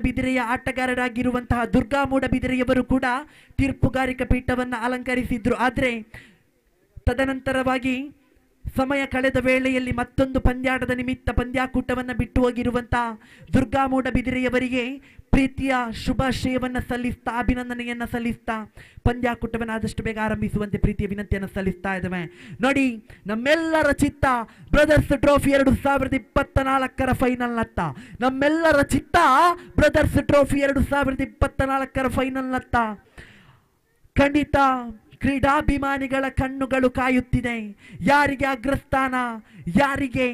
ಬಿದಿರೆಯ ಆಟಗಾರರಾಗಿರುವಂತಹ ದುರ್ಗಾ ಮೂಡಬಿದಿರೆಯವರು ಕೂಡ ತೀರ್ಪುಗಾರಿಕಾ ಪೀಠವನ್ನು ಅಲಂಕರಿಸಿದ್ರು. ಆದರೆ ತದನಂತರವಾಗಿ ಸಮಯ ಕಳೆದ ವೇಳೆಯಲ್ಲಿ ಮತ್ತೊಂದು ಪಂದ್ಯಾಟದ ನಿಮಿತ್ತ ಪಂದ್ಯಾಕೂಟವನ್ನು ಬಿಟ್ಟು ಹೋಗಿರುವಂತಹ ದುರ್ಗಾ ಮೂಡಬಿದಿರೆಯವರಿಗೆ ಪ್ರೀತಿಯ ಶುಭಾಶಯವನ್ನು ಸಲ್ಲಿಸ್ತಾ, ಅಭಿನಂದನೆಯನ್ನು ಸಲ್ಲಿಸ್ತಾ ಪಂದ್ಯಾಕೂಟವನ್ನು ಆದಷ್ಟು ಬೇಗ ಆರಂಭಿಸುವಂತೆ ಪ್ರೀತಿಯ ವಿನಂತಿಯನ್ನು ಸಲ್ಲಿಸ್ತಾ ಇದ್ದೇವೆ. ನೋಡಿ, ನಮ್ಮೆಲ್ಲರ ಚಿತ್ತ ಬ್ರದರ್ಸ್ ಟ್ರೋಫಿ 2024 ಫೈನಲ್ನತ್ತ, ನಮ್ಮೆಲ್ಲರ ಚಿತ್ತ ಬ್ರದರ್ಸ್ ಟ್ರೋಫಿ 2024 ಫೈನಲ್ನತ್ತ. ಖಂಡಿತ ಕ್ರೀಡಾಭಿಮಾನಿಗಳ ಕಣ್ಣುಗಳು ಕಾಯುತ್ತಿದೆ. ಯಾರಿಗೆ ಅಗ್ರಸ್ಥಾನ, ಯಾರಿಗೆ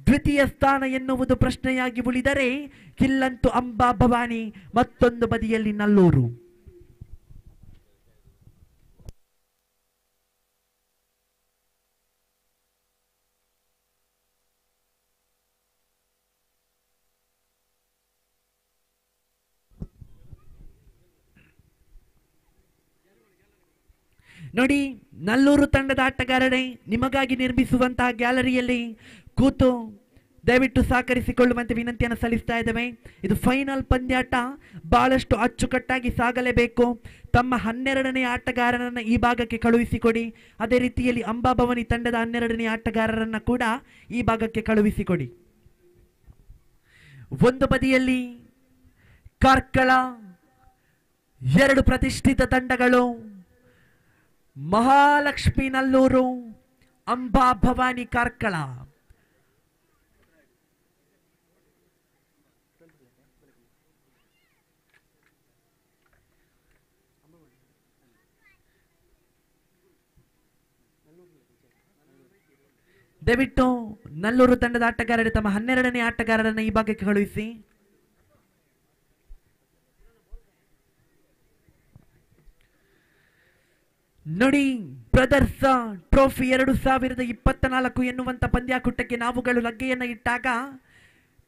ದ್ವಿತೀಯ ಸ್ಥಾನ ಎನ್ನುವುದು ಪ್ರಶ್ನೆಯಾಗಿ ಉಳಿದರೆ ಕಿಲ್ಲಂತು ಅಂಬಾ ಭವಾನಿ, ಮತ್ತೊಂದು ಬದಿಯಲ್ಲಿ ನಲ್ಲೂರು. ನೋಡಿ, ನಲ್ಲೂರು ತಂಡದ ಆಟಗಾರರೇ, ನಿಮಗಾಗಿ ನಿರ್ಮಿಸುವಂತಹ ಗ್ಯಾಲರಿಯಲ್ಲಿ ಕೂತು ದಯವಿಟ್ಟು ಸಹಕರಿಸಿಕೊಳ್ಳುವಂತೆ ವಿನಂತಿಯನ್ನು ಸಲ್ಲಿಸ್ತಾ ಇದ್ದೇವೆ. ಇದು ಫೈನಲ್ ಪಂದ್ಯಾಟ, ಬಹಳಷ್ಟು ಅಚ್ಚುಕಟ್ಟಾಗಿ ಸಾಗಲೇಬೇಕು. ತಮ್ಮ 12ನೇ ಆಟಗಾರರನ್ನು ಈ ಭಾಗಕ್ಕೆ ಕಳುಹಿಸಿಕೊಡಿ. ಅದೇ ರೀತಿಯಲ್ಲಿ ಅಂಬಾಭವಾನಿ ತಂಡದ 12ನೇ ಆಟಗಾರರನ್ನು ಕೂಡ ಈ ಭಾಗಕ್ಕೆ ಕಳುಹಿಸಿಕೊಡಿ. ಒಂದು ಬದಿಯಲ್ಲಿ ಕಾರ್ಕಳ, 2 ಪ್ರತಿಷ್ಠಿತ ತಂಡಗಳು, ಮಹಾಲಕ್ಷ್ಮಿ ನಲ್ಲೂರು, ಅಂಬಾ ಭವಾನಿ ಕಾರ್ಕಳ. ದಯವಿಟ್ಟು ನಲ್ಲೂರು ತಂಡದ ಆಟಗಾರರು ತಮ್ಮ 12ನೇ ಆಟಗಾರರನ್ನು ಈ ಭಾಗಕ್ಕೆ ಕಳುಹಿಸಿ. ನೋಡಿ, ಬ್ರದರ್ಸ್ ಟ್ರೋಫಿ 2024 ಎನ್ನುವಂತ ಪಂದ್ಯಾಕೂಟಕ್ಕೆ ನಾವುಗಳು ಲಗ್ಗೆಯನ್ನು ಇಟ್ಟಾಗ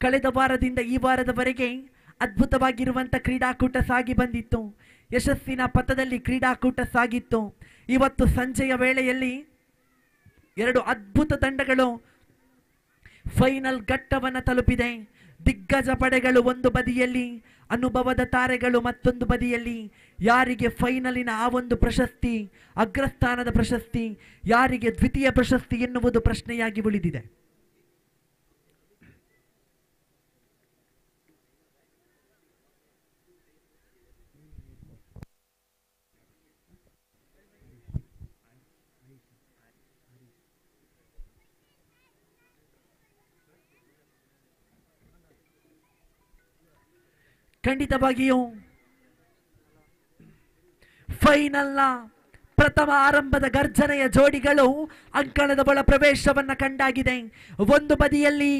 ಕಳೆದ ವಾರದಿಂದ ಈ ವಾರದವರೆಗೆ ಅದ್ಭುತವಾಗಿರುವಂತ ಕ್ರೀಡಾಕೂಟ ಸಾಗಿ ಬಂದಿತ್ತು. ಯಶಸ್ಸಿನ ಪಥದಲ್ಲಿ ಕ್ರೀಡಾಕೂಟ ಸಾಗಿತ್ತು. ಇವತ್ತು ಸಂಜೆಯ ವೇಳೆಯಲ್ಲಿ 2 ಅದ್ಭುತ ತಂಡಗಳು ಫೈನಲ್ ಘಟ್ಟವನ್ನು ತಲುಪಿದೆ. ದಿಗ್ಗಜ ಪಡೆಗಳು ಒಂದು ಬದಿಯಲ್ಲಿ, ಅನುಭವದ ತಾರೆಗಳು ಮತ್ತೊಂದು ಬದಿಯಲ್ಲಿ. ಯಾರಿಗೆ ಫೈನಲಿನ ಆ ಒಂದು ಪ್ರಶಸ್ತಿ, ಅಗ್ರಸ್ಥಾನದ ಪ್ರಶಸ್ತಿ, ಯಾರಿಗೆ ದ್ವಿತೀಯ ಪ್ರಶಸ್ತಿ ಎನ್ನುವುದು ಪ್ರಶ್ನೆಯಾಗಿ ಉಳಿದಿದೆ. ಖಂಡಿತವಾಗಿಯೂ ಫೈನಲ್ನ ಪ್ರಥಮ ಆರಂಭದ ಗರ್ಜನೆಯ ಜೋಡಿಗಳು ಅಂಕಣದ ಒಳ ಪ್ರವೇಶವನ್ನ ಕಂಡಾಗಿದೆ. ಒಂದು ಬದಿಯಲ್ಲಿ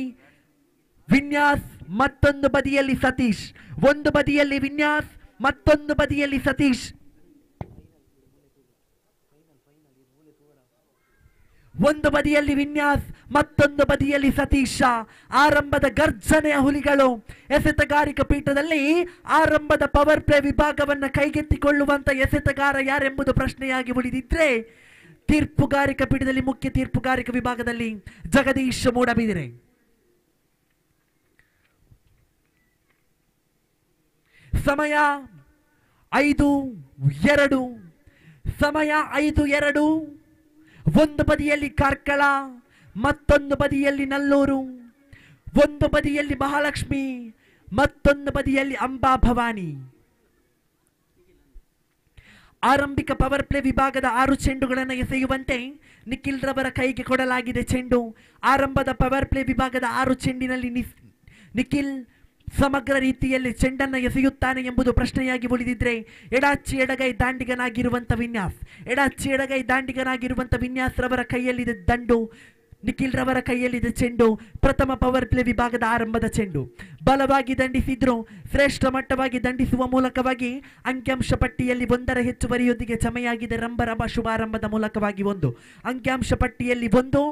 ವಿನ್ಯಾಸ್, ಮತ್ತೊಂದು ಬದಿಯಲ್ಲಿ ಸತೀಶ್. ಒಂದು ಬದಿಯಲ್ಲಿ ವಿನ್ಯಾಸ್, ಮತ್ತೊಂದು ಬದಿಯಲ್ಲಿ ಸತೀಶ್. ಒಂದು ಬದಿಯಲ್ಲಿ ವಿನ್ಯಾಸ್, ಮತ್ತೊಂದು ಬದಿಯಲ್ಲಿ ಸತೀಶ. ಆರಂಭದ ಗರ್ಜನೆಯ ಹುಲಿಗಳು. ಎಸೆತಗಾರಿಕಾ ಪೀಠದಲ್ಲಿ ಆರಂಭದ ಪವರ್ ಪ್ಲೇ ವಿಭಾಗವನ್ನು ಕೈಗೆತ್ತಿಕೊಳ್ಳುವಂತ ಎಸೆತಗಾರ ಯಾರೆಂಬುದು ಪ್ರಶ್ನೆಯಾಗಿ ಉಳಿದಿದ್ರೆ, ತೀರ್ಪುಗಾರಿಕಾ ಪೀಠದಲ್ಲಿ ಮುಖ್ಯ ತೀರ್ಪುಗಾರಿಕಾ ವಿಭಾಗದಲ್ಲಿ ಜಗದೀಶ್ ಮೂಡಬಿದಿರೆ. ಸಮಯ 5:02. ಸಮಯ 5:02. ಒಂದು ಬದಿಯಲ್ಲಿ ಕಾರ್ಕಳ, ಮತ್ತೊಂದು ಬದಿಯಲ್ಲಿ ನಲ್ಲೂರು. ಒಂದು ಬದಿಯಲ್ಲಿ ಮಹಾಲಕ್ಷ್ಮಿ, ಮತ್ತೊಂದು ಬದಿಯಲ್ಲಿ ಅಂಬಾ ಭವಾನಿ. ಆರಂಭಿಕ ಪವರ್ ಪ್ಲೇ ವಿಭಾಗದ 6 ಚೆಂಡುಗಳನ್ನು ಎಸೆಯುವಂತೆ ನಿಖಿಲ್ ರವರ ಕೈಗೆ ಕೊಡಲಾಗಿದೆ ಚೆಂಡು. ಆರಂಭದ ಪವರ್ ಪ್ಲೇ ವಿಭಾಗದ 6 ಚೆಂಡಿನಲ್ಲಿ ನಿಖಿಲ್ ಸಮಗ್ರ ರೀತಿಯಲ್ಲಿ ಚೆಂಡನ್ನು ಎಸೆಯುತ್ತಾನೆ ಎಂಬುದು ಪ್ರಶ್ನೆಯಾಗಿ ಉಳಿದಿದ್ರೆ, ಎಡಾಚಿ ಎಡಗೈ ದಾಂಡಿಗನಾಗಿರುವಂತ ವಿನ್ಯಾಸ್, ಎಡಾಚಿ ಎಡಗೈ ದಾಂಡಿಗನಾಗಿರುವಂತ ವಿನ್ಯಾಸ್ ರವರ ಕೈಯಲ್ಲಿದೆ ದಂಡು, ನಿಖಿಲ್ ರವರ ಕೈಯಲ್ಲಿದೆ ಚೆಂಡು. ಪ್ರಥಮ ಪವರ್ ಪ್ಲೇ ವಿಭಾಗದ ಆರಂಭದ ಚೆಂಡು ಬಲವಾಗಿ ದಂಡಿಸಿದ್ರು. ಶ್ರೇಷ್ಠ ಮಟ್ಟವಾಗಿ ದಂಡಿಸುವ ಮೂಲಕವಾಗಿ ಅಂಕಿಅಂಶ ಪಟ್ಟಿಯಲ್ಲಿ 1ರ ಹೆಚ್ಚುವರಿಯೊಂದಿಗೆ ಜಮೆಯಾಗಿದೆ. ರಂಭ ಶುಭಾರಂಭದ ಮೂಲಕವಾಗಿ 1 ಅಂಕಿಅಂಶ ಪಟ್ಟಿಯಲ್ಲಿ 1,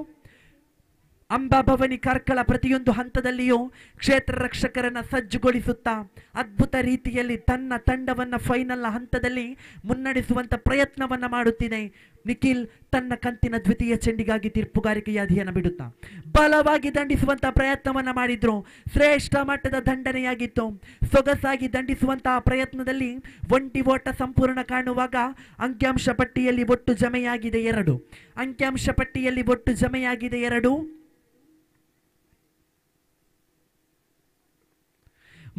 ಅಂಬಾಭವನಿ ಕಾರ್ಕಳ ಪ್ರತಿಯೊಂದು ಹಂತದಲ್ಲಿಯೂ ಕ್ಷೇತ್ರ ರಕ್ಷಕರನ್ನ ಸಜ್ಜುಗೊಳಿಸುತ್ತಾ ಅದ್ಭುತ ರೀತಿಯಲ್ಲಿ ತನ್ನ ತಂಡವನ್ನ ಫೈನಲ್ ಹಂತದಲ್ಲಿ ಮುನ್ನಡೆಸುವಂತ ಪ್ರಯತ್ನವನ್ನ ಮಾಡುತ್ತಿದೆ. ನಿಖಿಲ್ ತನ್ನ ಕಂತಿನ ದ್ವಿತೀಯ ಚೆಂಡಿಗಾಗಿ ತೀರ್ಪುಗಾರಿಕೆಯ ಅಧಿಯನ್ನ ಬಿಡುತ್ತಾ ಬಲವಾಗಿ ದಂಡಿಸುವಂತಹ ಪ್ರಯತ್ನವನ್ನ ಮಾಡಿದ್ರು. ಶ್ರೇಷ್ಠ ಮಟ್ಟದ ದಂಡನೆಯಾಗಿತ್ತು. ಸೊಗಸಾಗಿ ದಂಡಿಸುವಂತಹ ಪ್ರಯತ್ನದಲ್ಲಿ ಒಂಟಿ ಓಟ ಸಂಪೂರ್ಣ ಕಾಣುವಾಗ ಅಂಕಿಅಂಶ ಪಟ್ಟಿಯಲ್ಲಿ ಒಟ್ಟು ಜಮೆಯಾಗಿದೆ 2. ಅಂಕಿಅಂಶ ಪಟ್ಟಿಯಲ್ಲಿ ಒಟ್ಟು ಜಮೆಯಾಗಿದೆ 2.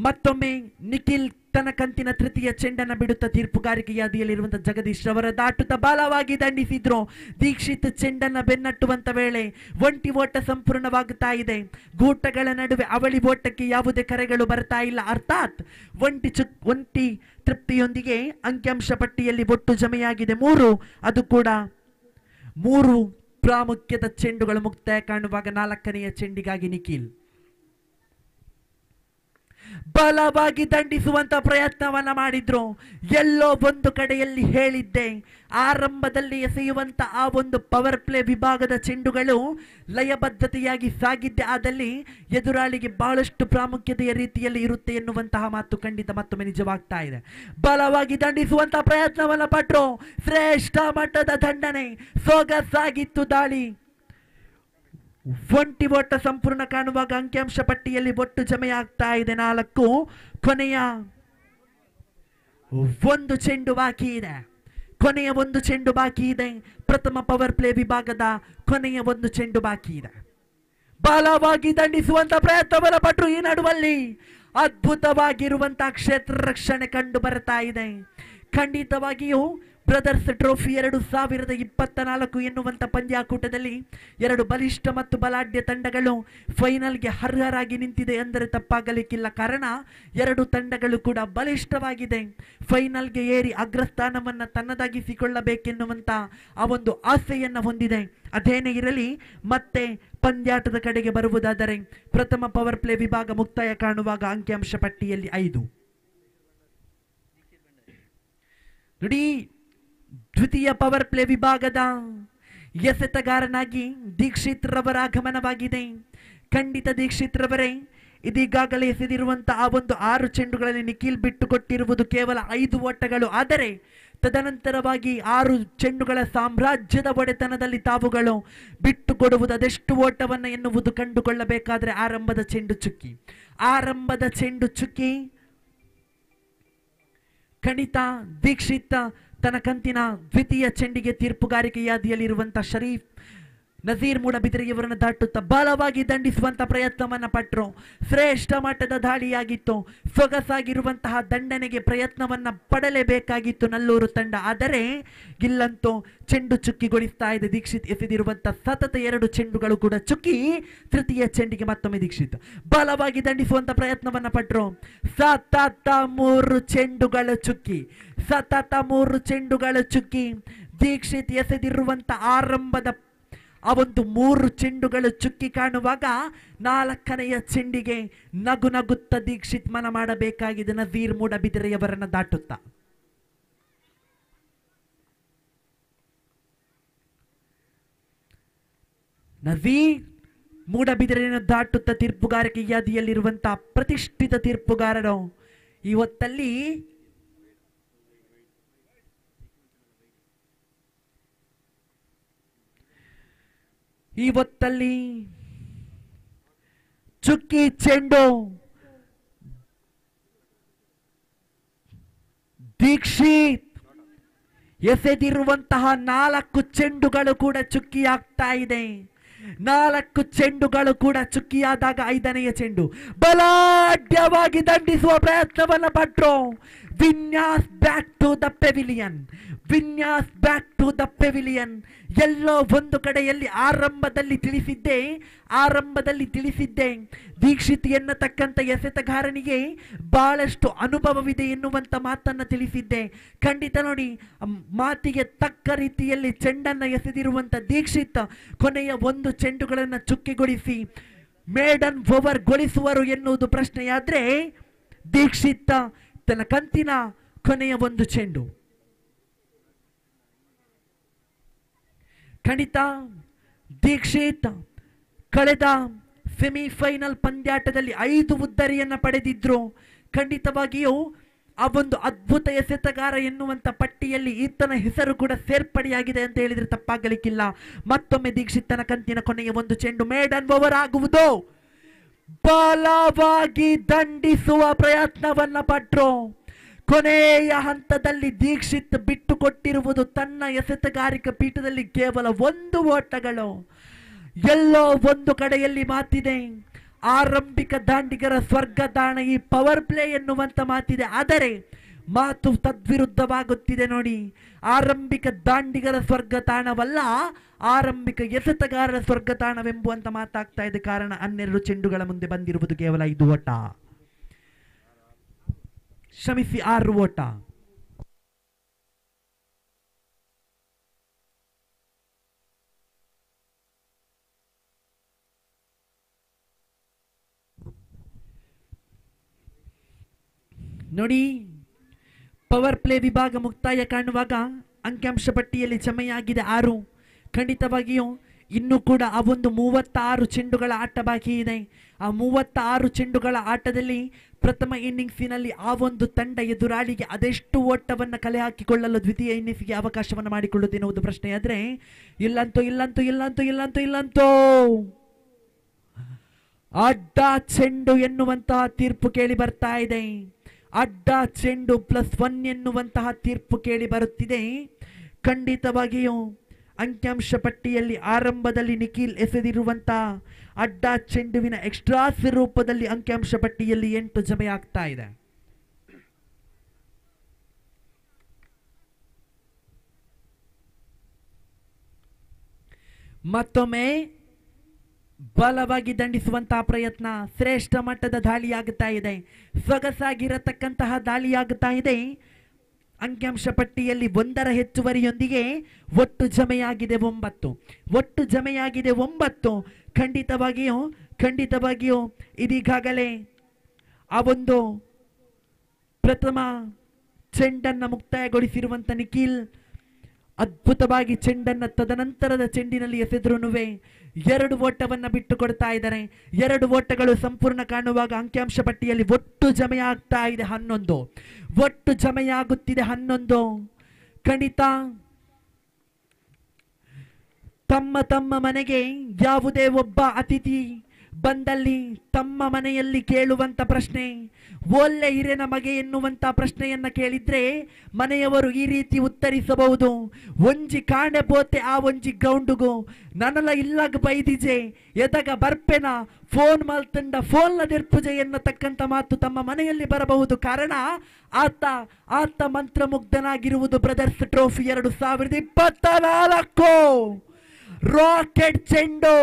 ಮತ್ತೊಮ್ಮೆ ನಿಖಿಲ್ ತನ್ನ ಕಂತಿನ ತೃತೀಯ ಚೆಂಡನ್ನು ಬಿಡುತ್ತಾ ತೀರ್ಪುಗಾರಿಕೆಯ ಹಾದಿಯಲ್ಲಿರುವಂತಹ ಜಗದೀಶ್ ರವರ ದಾಟುತ್ತಾ ಬಲವಾಗಿ ದಂಡಿಸಿದ್ರು. ದೀಕ್ಷಿತ್ ಚೆಂಡನ್ನ ಬೆನ್ನಟ್ಟುವಂತ ವೇಳೆ ಒಂಟಿ ಓಟ ಸಂಪೂರ್ಣವಾಗುತ್ತಾ ಇದೆ. ಗೂಟಗಳ ನಡುವೆ ಅವಳಿ ಓಟಕ್ಕೆ ಯಾವುದೇ ಕರೆಗಳು ಬರ್ತಾ ಇಲ್ಲ. ಅರ್ಥಾತ್ ಒಂಟಿ ತೃಪ್ತಿಯೊಂದಿಗೆ ಅಂಕಿಅಂಶ ಪಟ್ಟಿಯಲ್ಲಿ ಒಟ್ಟು ಜಮೆಯಾಗಿದೆ 3. ಅದು ಕೂಡ 3 ಪ್ರಾಮುಖ್ಯದ ಚೆಂಡುಗಳು ಮುಕ್ತಾಯ ಕಾಣುವಾಗ 4ನೆಯ ಚೆಂಡಿಗಾಗಿ ನಿಖಿಲ್ ಬಲವಾಗಿ ದಂಡಿಸುವಂತ ಪ್ರಯತ್ನವನ್ನ ಮಾಡಿದ್ರು. ಎಲ್ಲೋ ಒಂದು ಕಡೆಯಲ್ಲಿ ಹೇಳಿದ್ದೆ, ಆರಂಭದಲ್ಲಿ ಎಸೆಯುವಂತ ಆ ಒಂದು ಪವರ್ ಪ್ಲೇ ವಿಭಾಗದ ಚೆಂಡುಗಳು ಲಯಬದ್ಧತೆಯಾಗಿ ಸಾಗಿದ್ದೆ ಆದಲ್ಲಿ ಎದುರಾಳಿಗೆ ಬಹಳಷ್ಟು ಪ್ರಾಮುಖ್ಯತೆಯ ರೀತಿಯಲ್ಲಿ ಇರುತ್ತೆ ಎನ್ನುವಂತಹ ಮಾತು ಖಂಡಿತ ಮತ್ತೊಮ್ಮೆ ನಿಜವಾಗ್ತಾ ಇದೆ. ಬಲವಾಗಿ ದಂಡಿಸುವಂತ ಪ್ರಯತ್ನವನ್ನ ಪಟ್ರು. ಶ್ರೇಷ್ಠ ಮಟ್ಟದ ದಂಡನೆ, ಸೊಗಸಾಗಿತ್ತು ದಾಳಿ. ಒಂಟಿ ಓಟ ಸಂಪೂರ್ಣ ಕಾಣುವಾಗ ಅಂಕಿಅಂಶ ಪಟ್ಟಿಯಲ್ಲಿ ಒಟ್ಟು ಜಮೆಯಾಗ್ತಾ ಇದೆ 4. ಕೊನೆಯ ಒಂದು ಚೆಂಡು ಬಾಕಿ ಇದೆ. ಕೊನೆಯ ಒಂದು ಚೆಂಡು ಬಾಕಿ ಇದೆ. ಪ್ರಥಮ ಪವರ್ ಪ್ಲೇ ವಿಭಾಗದ ಕೊನೆಯ ಒಂದು ಚೆಂಡು ಬಾಕಿ ಇದೆ. ಬಲವಾಗಿ ದಂಡಿಸುವಂತ ಪ್ರಯತ್ನವನ್ನ ಪಟ್ರು. ಈ ನಡುವಲ್ಲಿ ಅದ್ಭುತವಾಗಿರುವಂತಹ ಕ್ಷೇತ್ರ ರಕ್ಷಣೆ ಕಂಡು ಬರ್ತಾ ಇದೆ. ಖಂಡಿತವಾಗಿಯೂ ಬ್ರದರ್ಸ್ ಟ್ರೋಫಿ 2024 ಎನ್ನುವಂತ ಪಂದ್ಯಾಕೂಟದಲ್ಲಿ 2 ಬಲಿಷ್ಠ ಮತ್ತು ಬಲಾಢ್ಯ ತಂಡಗಳು ಫೈನಲ್ಗೆ ಅರ್ಹರಾಗಿ ನಿಂತಿದೆ ಎಂದರೆ ತಪ್ಪಾಗಲಿಕ್ಕಿಲ್ಲ. ಕಾರಣ 2 ತಂಡಗಳು ಕೂಡ ಬಲಿಷ್ಠವಾಗಿದೆ. ಫೈನಲ್ಗೆ ಏರಿ ಅಗ್ರಸ್ಥಾನವನ್ನ ತನ್ನದಾಗಿಸಿಕೊಳ್ಳಬೇಕೆನ್ನುವಂತ ಆ ಒಂದು ಆಸೆಯನ್ನ ಹೊಂದಿದೆ. ಅದೇನೇ ಇರಲಿ, ಮತ್ತೆ ಪಂದ್ಯಾಟದ ಕಡೆಗೆ ಬರುವುದಾದರೆ ಪ್ರಥಮ ಪವರ್ ಪ್ಲೇ ವಿಭಾಗ ಮುಕ್ತಾಯ ಕಾಣುವಾಗ ಅಂಕಿಅಂಶ ಪಟ್ಟಿಯಲ್ಲಿ 5. ನೋಡಿ, ದ್ವಿತೀಯ ಪವರ್ ಪ್ಲೇ ವಿಭಾಗದ ಎಸೆತಗಾರನಾಗಿ ದೀಕ್ಷಿತ್ ರವರ ಆಗಮನವಾಗಿದೆ. ಖಂಡಿತ ದೀಕ್ಷಿತ್ ರವರೇ ಇದೀಗಾಗಲೇ ಎಸೆದಿರುವಂತಹ ಆ ಒಂದು 6 ಚೆಂಡುಗಳಲ್ಲಿ ನಿಖಿಲ್ ಬಿಟ್ಟು ಕೊಟ್ಟಿರುವುದು ಕೇವಲ 5 ಓಟಗಳು. ಆದರೆ ತದನಂತರವಾಗಿ 6 ಚೆಂಡುಗಳ ಸಾಮ್ರಾಜ್ಯದ ಒಡೆತನದಲ್ಲಿ ತಾವುಗಳು ಬಿಟ್ಟು ಕೊಡುವುದು ಅದೆಷ್ಟು ಓಟವನ್ನ ಎನ್ನುವುದು ಕಂಡುಕೊಳ್ಳಬೇಕಾದ್ರೆ ಆರಂಭದ ಚೆಂಡು ಚುಕ್ಕಿ ಖಂಡಿತ ದೀಕ್ಷಿತ್ ತನ್ನ ಕಂತಿನ ದ್ವಿತೀಯ ಚೆಂಡಿಗೆ ತೀರ್ಪುಗಾರಿಕೆಯ ಹಾದಿಯಲ್ಲಿರುವಂತಹ ಶರೀಫ್ ನಜೀರ್ ಮೂಡಬಿದಿರೆಯವರನ್ನು ದಾಟುತ್ತಾ ಬಲವಾಗಿ ದಂಡಿಸುವಂತ ಪ್ರಯತ್ನವನ್ನ ಪಟ್ರು. ಶ್ರೇಷ್ಠ ಮಟ್ಟದ ದಾಳಿಯಾಗಿತ್ತು. ಸೊಗಸಾಗಿರುವಂತಹ ದಂಡನೆಗೆ ಪ್ರಯತ್ನವನ್ನ ಪಡಲೇಬೇಕಾಗಿತ್ತು ನಲ್ಲೂರು ತಂಡ. ಆದರೆ ಇಲ್ಲಂತೂ ಚೆಂಡು ಚುಕ್ಕಿಗೊಳಿಸ್ತಾ ಇದೆ ದೀಕ್ಷಿತ್. ಎಸೆದಿರುವಂತಹ ಸತತ 2 ಚೆಂಡುಗಳು ಕೂಡ ಚುಕ್ಕಿ. ತೃತೀಯ ಚೆಂಡಿಗೆ ಮತ್ತೊಮ್ಮೆ ದೀಕ್ಷಿತ್ ಬಲವಾಗಿ ದಂಡಿಸುವಂತ ಪ್ರಯತ್ನವನ್ನ ಪಟ್ರು. ಸತತ 3 ಚೆಂಡುಗಳು ಚುಕ್ಕಿ. ದೀಕ್ಷಿತ್ ಎಸೆದಿರುವಂತ ಆರಂಭದ ಆ ಒಂದು 3 ಚೆಂಡುಗಳು ಚುಕ್ಕಿ ಕಾಣುವಾಗ 4ನೆಯ ಚೆಂಡಿಗೆ ನಗುತ್ತ ದೀಕ್ಷಿತ್ ಮನ ಮಾಡಬೇಕಾಗಿದೆ ನಜೀರ್ ಮೂಡಬಿದಿರೆಯವರನ್ನ ದಾಟುತ್ತಾ. ನಜೀರ್ ಮೂಡಬಿದಿರೆಯನ್ನು ದಾಟುತ್ತಾ ತೀರ್ಪುಗಾರಿಕೆ ಯಾದಿಯಲ್ಲಿರುವಂತಹ ಪ್ರತಿಷ್ಠಿತ ತೀರ್ಪುಗಾರರು ಇವತ್ತಲ್ಲಿ ಚುಕ್ಕಿ ಚೆಂಡು ದೀಕ್ಷಿತ್ ಎಸೆದಿರುವಂತಹ 4 ಚೆಂಡುಗಳು ಕೂಡ ಚುಕ್ಕಿಯಾಗ್ತಾ ಇದೆ. 4 ಚೆಂಡುಗಳು ಕೂಡ ಚುಕ್ಕಿಯಾದಾಗ 5ನೆಯ ಚೆಂಡು ಬಲಾಢ್ಯವಾಗಿ ದಂಡಿಸುವ ಪ್ರಯತ್ನವನ್ನ ಪಟ್ರು. Vinyas back to the pavilion. ಎಲ್ಲೋ ಒಂದು ಕಡೆಯಲ್ಲಿ ಆರಂಭದಲ್ಲಿ ತಿಳಿಸಿದ್ದೆ ದೀಕ್ಷಿತ್ ಎನ್ನತಕ್ಕಂಥ ಎಸೆತಗಾರನಿಗೆ ಬಹಳಷ್ಟು ಅನುಭವವಿದೆ ಎನ್ನುವಂತ ಮಾತನ್ನ ತಿಳಿಸಿದ್ದೆ. ಖಂಡಿತ ನೋಡಿ, ಮಾತಿಗೆ ತಕ್ಕ ರೀತಿಯಲ್ಲಿ ಚೆಂಡನ್ನ ಎಸೆದಿರುವಂತ ದೀಕ್ಷಿತ್ ಕೊನೆಯ 1 ಚೆಂಡುಗಳನ್ನು ಚುಕ್ಕಿಗೊಳಿಸಿ ಮೇಡನ್ ಓವರ್ ಗೊಳಿಸುವರು ಎನ್ನುವುದು ಪ್ರಶ್ನೆಯಾದ್ರೆ ದೀಕ್ಷಿತ್ ತನ್ನ ಕಂತಿನ ಕೊನೆಯ 1 ಚೆಂಡು ಖಂಡಿತ ದೀಕ್ಷಿತ್ ಕಳೆದ ಸೆಮಿಫೈನಲ್ ಪಂದ್ಯಾಟದಲ್ಲಿ 5 ಉದ್ದರಿಯನ್ನ ಪಡೆದಿದ್ರು. ಖಂಡಿತವಾಗಿಯೂ ಆ ಒಂದು ಅದ್ಭುತ ಎಸೆತಗಾರ ಎನ್ನುವಂತ ಪಟ್ಟಿಯಲ್ಲಿ ಈತನ ಹೆಸರು ಕೂಡ ಸೇರ್ಪಡೆಯಾಗಿದೆ ಅಂತ ಹೇಳಿದ್ರೆ ತಪ್ಪಾಗಲಿಕ್ಕಿಲ್ಲ. ಮತ್ತೊಮ್ಮೆ ದೀಕ್ಷಿತನ ಕಂತಿನ ಕೊನೆಯ ಒಂದು ಚೆಂಡು ಮೇಡನ್ ಓವರ್ ಆಗುವುದು. ಬಲವಾಗಿ ದಂಡಿಸುವ ಪ್ರಯತ್ನವನ್ನ ಪಟ್ರು. ಕೊನೆಯ ಹಂತದಲ್ಲಿ ದೀಕ್ಷಿತ್ ಬಿಟ್ಟು ಕೊಟ್ಟಿರುವುದು ತನ್ನ ಎಸೆತಗಾರಿಕಾ ಪೀಠದಲ್ಲಿ ಕೇವಲ 1 ಓಟಗಳು. ಎಲ್ಲೋ ಒಂದು ಕಡೆಯಲ್ಲಿ ಮಾತಿದೆ, ಆರಂಭಿಕ ದಾಂಡಿಗರ ಸ್ವರ್ಗದಾಣ ಈ ಪವರ್ ಪ್ಲೇ ಎನ್ನುವಂತ ಮಾತಿದೆ. ಆದರೆ ಮಾತು ತದ್ವಿರುದ್ಧವಾಗುತ್ತಿದೆ ನೋಡಿ. ಆರಂಭಿಕ ದಾಂಡಿಗರ ಸ್ವರ್ಗತಾಣವಲ್ಲ, ಆರಂಭಿಕ ಎಸೆತಗಾರರ ಸ್ವರ್ಗತಾಣವೆಂಬುವಂತ ಮಾತಾಗ್ತಾ ಇದೆ. ಕಾರಣ 12 ಚೆಂಡುಗಳ ಮುಂದೆ ಬಂದಿರುವುದು ಕೇವಲ 5 ಓಟ, ಕ್ಷಮಿಸಿ 6 ಓಟ. ನೋಡಿ, ಪವರ್ ಪ್ಲೇ ವಿಭಾಗ ಮುಕ್ತಾಯ ಕಾಣುವಾಗ ಅಂಕಿಅಂಶ ಪಟ್ಟಿಯಲ್ಲಿ ಜಮೆಯಾಗಿದೆ 6. ಖಂಡಿತವಾಗಿಯೂ ಇನ್ನೂ ಕೂಡ ಆ ಒಂದು 36 ಚೆಂಡುಗಳ ಆಟ ಬಾಕಿ ಇದೆ. ಆ 36 ಚೆಂಡುಗಳ ಆಟದಲ್ಲಿ ಪ್ರಥಮ ಇನ್ನಿಂಗ್ಸಿನಲ್ಲಿ ಆ ಒಂದು ತಂಡ ಎದುರಾಳಿಗೆ ಅದೆಷ್ಟು ಓಟವನ್ನು ಕಲೆ ಹಾಕಿಕೊಳ್ಳಲು ದ್ವಿತೀಯ ಇನ್ನಿಂಗ್ಸ್ಗೆ ಅವಕಾಶವನ್ನು ಮಾಡಿಕೊಳ್ಳುತ್ತೇನೆಂಬುದು ಪ್ರಶ್ನೆ. ಆದರೆ ಇಲ್ಲಂತೂ ಅಡ್ಡ ಚೆಂಡು ಎನ್ನುವಂತಹ ತೀರ್ಪು ಕೇಳಿ ಬರ್ತಾ ಇದೆ. ಅಡ್ಡ ಚೆಂಡು +1 ಎನ್ನುವಂತಹ ತೀರ್ಪು ಕೇಳಿ ಬರುತ್ತಿದೆ. ಖಂಡಿತವಾಗಿಯೂ ಅಂಕಿಅಂಶ ಪಟ್ಟಿಯಲ್ಲಿ ಆರಂಭದಲ್ಲಿ ನಿಖಿಲ್ ಎಸೆದಿರುವಂತಹ ಅಡ್ಡ ಚೆಂಡುವಿನ ಎಕ್ಸ್ಟ್ರಾಸ್ ರೂಪದಲ್ಲಿ ಅಂಕಿಅಂಶ ಪಟ್ಟಿಯಲ್ಲಿ 8 ಜಮೆಯಾಗ್ತಾ ಇದೆ. ಮತ್ತೊಮ್ಮೆ ಬಲವಾಗಿ ದಂಡಿಸುವಂತಹ ಪ್ರಯತ್ನ, ಶ್ರೇಷ್ಠ ಮಟ್ಟದ ದಾಳಿಯಾಗುತ್ತಾ ಇದೆ, ಸೊಗಸಾಗಿರತಕ್ಕಂತಹ ದಾಳಿಯಾಗುತ್ತಾ ಇದೆ. ಅಂಕಿಅಂಶ ಪಟ್ಟಿಯಲ್ಲಿ 1ರ ಹೆಚ್ಚುವರಿಯೊಂದಿಗೆ ಒಟ್ಟು ಜಮೆಯಾಗಿದೆ 9. ಖಂಡಿತವಾಗಿಯೂ ಇದೀಗಾಗಲೇ ಆ ಒಂದು ಪ್ರಥಮ ಚೆಂಡನ್ನು ಮುಕ್ತಾಯಗೊಳಿಸಿರುವಂತ ನಿಖಿಲ್ ಅದ್ಭುತವಾಗಿ ಚೆಂಡನ್ನು ತದನಂತರದ ಚೆಂಡಿನಲ್ಲಿ ಎಸೆದ್ರೂ 2 ಓಟವನ್ನು ಬಿಟ್ಟು ಕೊಡ್ತಾ ಇದ್ದಾರೆ. 2 ಓಟಗಳು ಸಂಪೂರ್ಣ ಕಾಣುವಾಗ ಅಂಕಿಅಂಶ ಪಟ್ಟಿಯಲ್ಲಿ ಒಟ್ಟು ಜಮೆಯಾಗ್ತಾ ಇದೆ 11. ಒಟ್ಟು ಜಮೆಯಾಗುತ್ತಿದೆ 11. ಖಂಡಿತ ತಮ್ಮ ಮನೆಗೆ ಯಾವುದೇ ಒಬ್ಬ ಅತಿಥಿ ಬಂದಲ್ಲಿ ತಮ್ಮ ಮನೆಯಲ್ಲಿ ಕೇಳುವಂತ ಪ್ರಶ್ನೆ, ಒಳ್ಳೆ ಹಿರೇನ ಮಗೆ ಎನ್ನುವಂತ ಪ್ರಶ್ನೆಯನ್ನ ಕೇಳಿದ್ರೆ ಮನೆಯವರು ಈ ರೀತಿ ಉತ್ತರಿಸಬಹುದು: ಒಂಜಿ ಕಾಣೆ ಬೋತೆ ಆ ಒಂಜಿ ಗ್ರೌಂಡುಗು ನನಲ ಇಲ್ಲಾಗ ಬೈದಿಜೆ ಎದಗ ಬರ್ಪೆನ ಫೋನ್ ಮಲ್ತಂಡ ಫೋನ್ ನಿರ್ಪುಜೆ ಎನ್ನತಕ್ಕಂತ ಮಾತು ತಮ್ಮ ಮನೆಯಲ್ಲಿ ಬರಬಹುದು. ಕಾರಣ ಆತ ಮಂತ್ರಮುಗ್ಧನಾಗಿರುವುದು ಬ್ರದರ್ಸ್ ಟ್ರೋಫಿ 2024 ರಾಕೆಟ್ ಚೆಂಡು,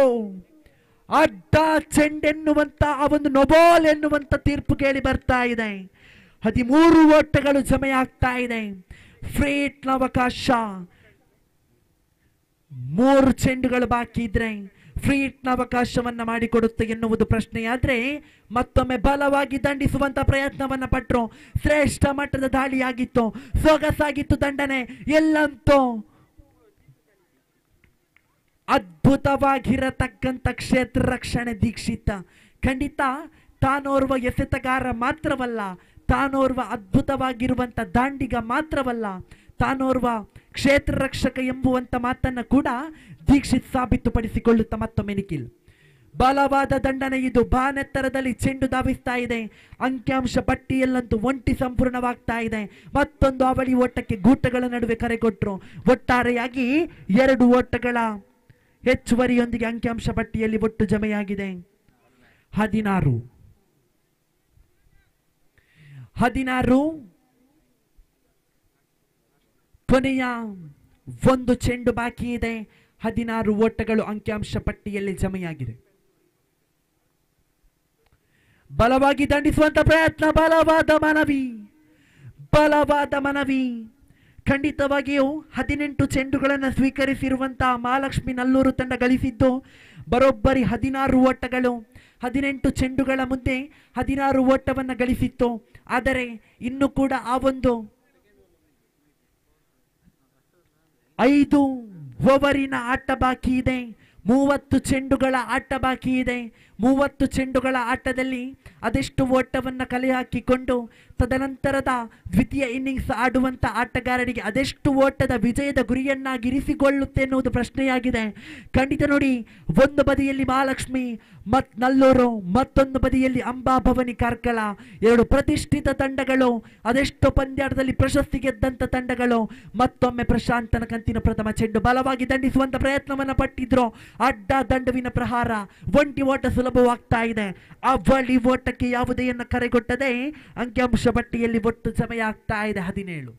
ಅಡ್ಡ ಚೆಂಡೆನ್ನುವಂತ ಆ ಒಂದು ನೊಬಾಲ್ ಎನ್ನುವಂತ ತೀರ್ಪು ಕೇಳಿ ಬರ್ತಾ ಇದೆ. 13 ಓಟಗಳು ಜಮೆಯಾಗ್ತಾ ಇದೆ. ಫ್ರೀಟ್ ಅವಕಾಶ, 3 ಚೆಂಡುಗಳು ಬಾಕಿ ಇದ್ರೆ ಫ್ರೀಟ್ ಅವಕಾಶವನ್ನ ಮಾಡಿಕೊಡುತ್ತೆ ಎನ್ನುವುದು ಪ್ರಶ್ನೆಯಾದ್ರೆ ಮತ್ತೊಮ್ಮೆ ಬಲವಾಗಿ ದಂಡಿಸುವಂತ ಪ್ರಯತ್ನವನ್ನ ಪಟ್ರು. ಶ್ರೇಷ್ಠ ಮಟ್ಟದ ದಾಳಿಯಾಗಿತ್ತು, ಸೊಗಸಾಗಿತ್ತು ದಂಡನೆ. ಎಲ್ಲಂತೂ ಅದ್ಭುತವಾಗಿರತಕ್ಕಂಥ ಕ್ಷೇತ್ರ ರಕ್ಷಣೆ ದೀಕ್ಷಿತ. ಖಂಡಿತ ತಾನೋರ್ವ ಎಸೆತಗಾರ ಮಾತ್ರವಲ್ಲ, ತಾನೋರ್ವ ಅದ್ಭುತವಾಗಿರುವಂತ ದಾಂಡಿಗ ಮಾತ್ರವಲ್ಲ, ತಾನೋರ್ವ ಕ್ಷೇತ್ರ ರಕ್ಷಕ ಎಂಬುವಂತ ಮಾತನ್ನ ಕೂಡ ದೀಕ್ಷಿತ್ ಸಾಬೀತುಪಡಿಸಿಕೊಳ್ಳುತ್ತಾ ಮತ್ತೊಮ್ಮೆ ನಿಖಿಲ್. ಬಲವಾದ ದಂಡನೆ ಇದು. ಬಾನೆತ್ತರದಲ್ಲಿ ಚೆಂಡು ಧಾವಿಸ್ತಾ ಇದೆ. ಅಂಕಿಅಂಶ ಪಟ್ಟಿಯಲ್ಲಂತೂ ಒಂಟಿ ಸಂಪೂರ್ಣವಾಗ್ತಾ ಇದೆ. ಮತ್ತೊಂದು ಅವಳಿ ಓಟಕ್ಕೆ ಗೂಟಗಳ ನಡುವೆ ಕರೆ ಕೊಟ್ಟರು. ಒಟ್ಟಾರೆಯಾಗಿ 2 ಓಟಗಳ ಹೆಚ್ಚುವರಿಯೊಂದಿಗೆ ಅಂಕಿಅಂಶ ಪಟ್ಟಿಯಲ್ಲಿ ಒಟ್ಟು ಜಮೆಯಾಗಿದೆ 16. ಕೊನೆಯ 1 ಚೆಂಡು ಬಾಕಿ ಇದೆ. 16 ಓಟಗಳು ಅಂಕಿಅಂಶ ಪಟ್ಟಿಯಲ್ಲಿ ಜಮೆಯಾಗಿದೆ. ಬಲವಾಗಿ ದಂಡಿಸುವಂತ ಪ್ರಯತ್ನ, ಬಲವಾದ ಮನವಿ. ಖಂಡಿತವಾಗಿಯೂ 18 ಚೆಂಡುಗಳನ್ನು ಸ್ವೀಕರಿಸಿರುವಂತಹ ಮಹಾಲಕ್ಷ್ಮಿ ನಲ್ಲೂರು ತಂಡ ಗಳಿಸಿದ್ದು ಬರೋಬ್ಬರಿ 16 ಓಟಗಳು. 18 ಚೆಂಡುಗಳ ಮುಂದೆ 16 ಓಟವನ್ನು ಗಳಿಸಿತ್ತು. ಆದರೆ ಇನ್ನು ಕೂಡ ಆ ಒಂದು 5 ಓವರಿನ ಆಟ ಬಾಕಿ ಇದೆ. 30 ಚೆಂಡುಗಳ ಆಟ ಬಾಕಿ ಇದೆ. 30 ಚೆಂಡುಗಳ ಆಟದಲ್ಲಿ ಅದೆಷ್ಟು ಓಟವನ್ನು ಕಲೆ ಹಾಕಿಕೊಂಡು ತದನಂತರದ ದ್ವಿತೀಯ ಇನ್ನಿಂಗ್ಸ್ ಆಡುವಂಥ ಆಟಗಾರರಿಗೆ ಅದೆಷ್ಟು ಓಟದ ವಿಜಯದ ಗುರಿಯನ್ನಾಗಿರಿಸಿಕೊಳ್ಳುತ್ತೆ ಎನ್ನುವುದು ಪ್ರಶ್ನೆಯಾಗಿದೆ. ಖಂಡಿತ ನೋಡಿ, ಒಂದು ಬದಿಯಲ್ಲಿ ಮಹಾಲಕ್ಷ್ಮಿ ನಲ್ಲೂರು, ಮತ್ತೊಂದು ಬದಿಯಲ್ಲಿ ಅಂಬಾಭವಾನಿ ಕಾರ್ಕಳ, ಎರಡು ಪ್ರತಿಷ್ಠಿತ ತಂಡಗಳು, ಅದೆಷ್ಟೋ ಪಂದ್ಯಾಟದಲ್ಲಿ ಪ್ರಶಸ್ತಿ ಗೆದ್ದಂಥ ತಂಡಗಳು. ಮತ್ತೊಮ್ಮೆ ಪ್ರಶಾಂತನ ಕಂತಿನ ಪ್ರಥಮ ಚೆಂಡು ಬಲವಾಗಿ ದಂಡಿಸುವಂತ ಪ್ರಯತ್ನವನ್ನ ಪಟ್ಟಿದ್ರು. ಅಡ್ಡ ದಂಡುವಿನ ಪ್ರಹಾರ, ಒಂಟಿ ಓಟ ಸುಲಭವಾಗ್ತಾ ಇದೆ. ಅವಳಿ ಓಟಕ್ಕೆ ಯಾವುದೆಯನ್ನ ಕರೆಗೊಟ್ಟದೆ ಅಂಕಿಅಂಶ ಪಟ್ಟಿಯಲ್ಲಿ ಒಟ್ಟು ಸಮಯ ಆಗ್ತಾ ಇದೆ 17.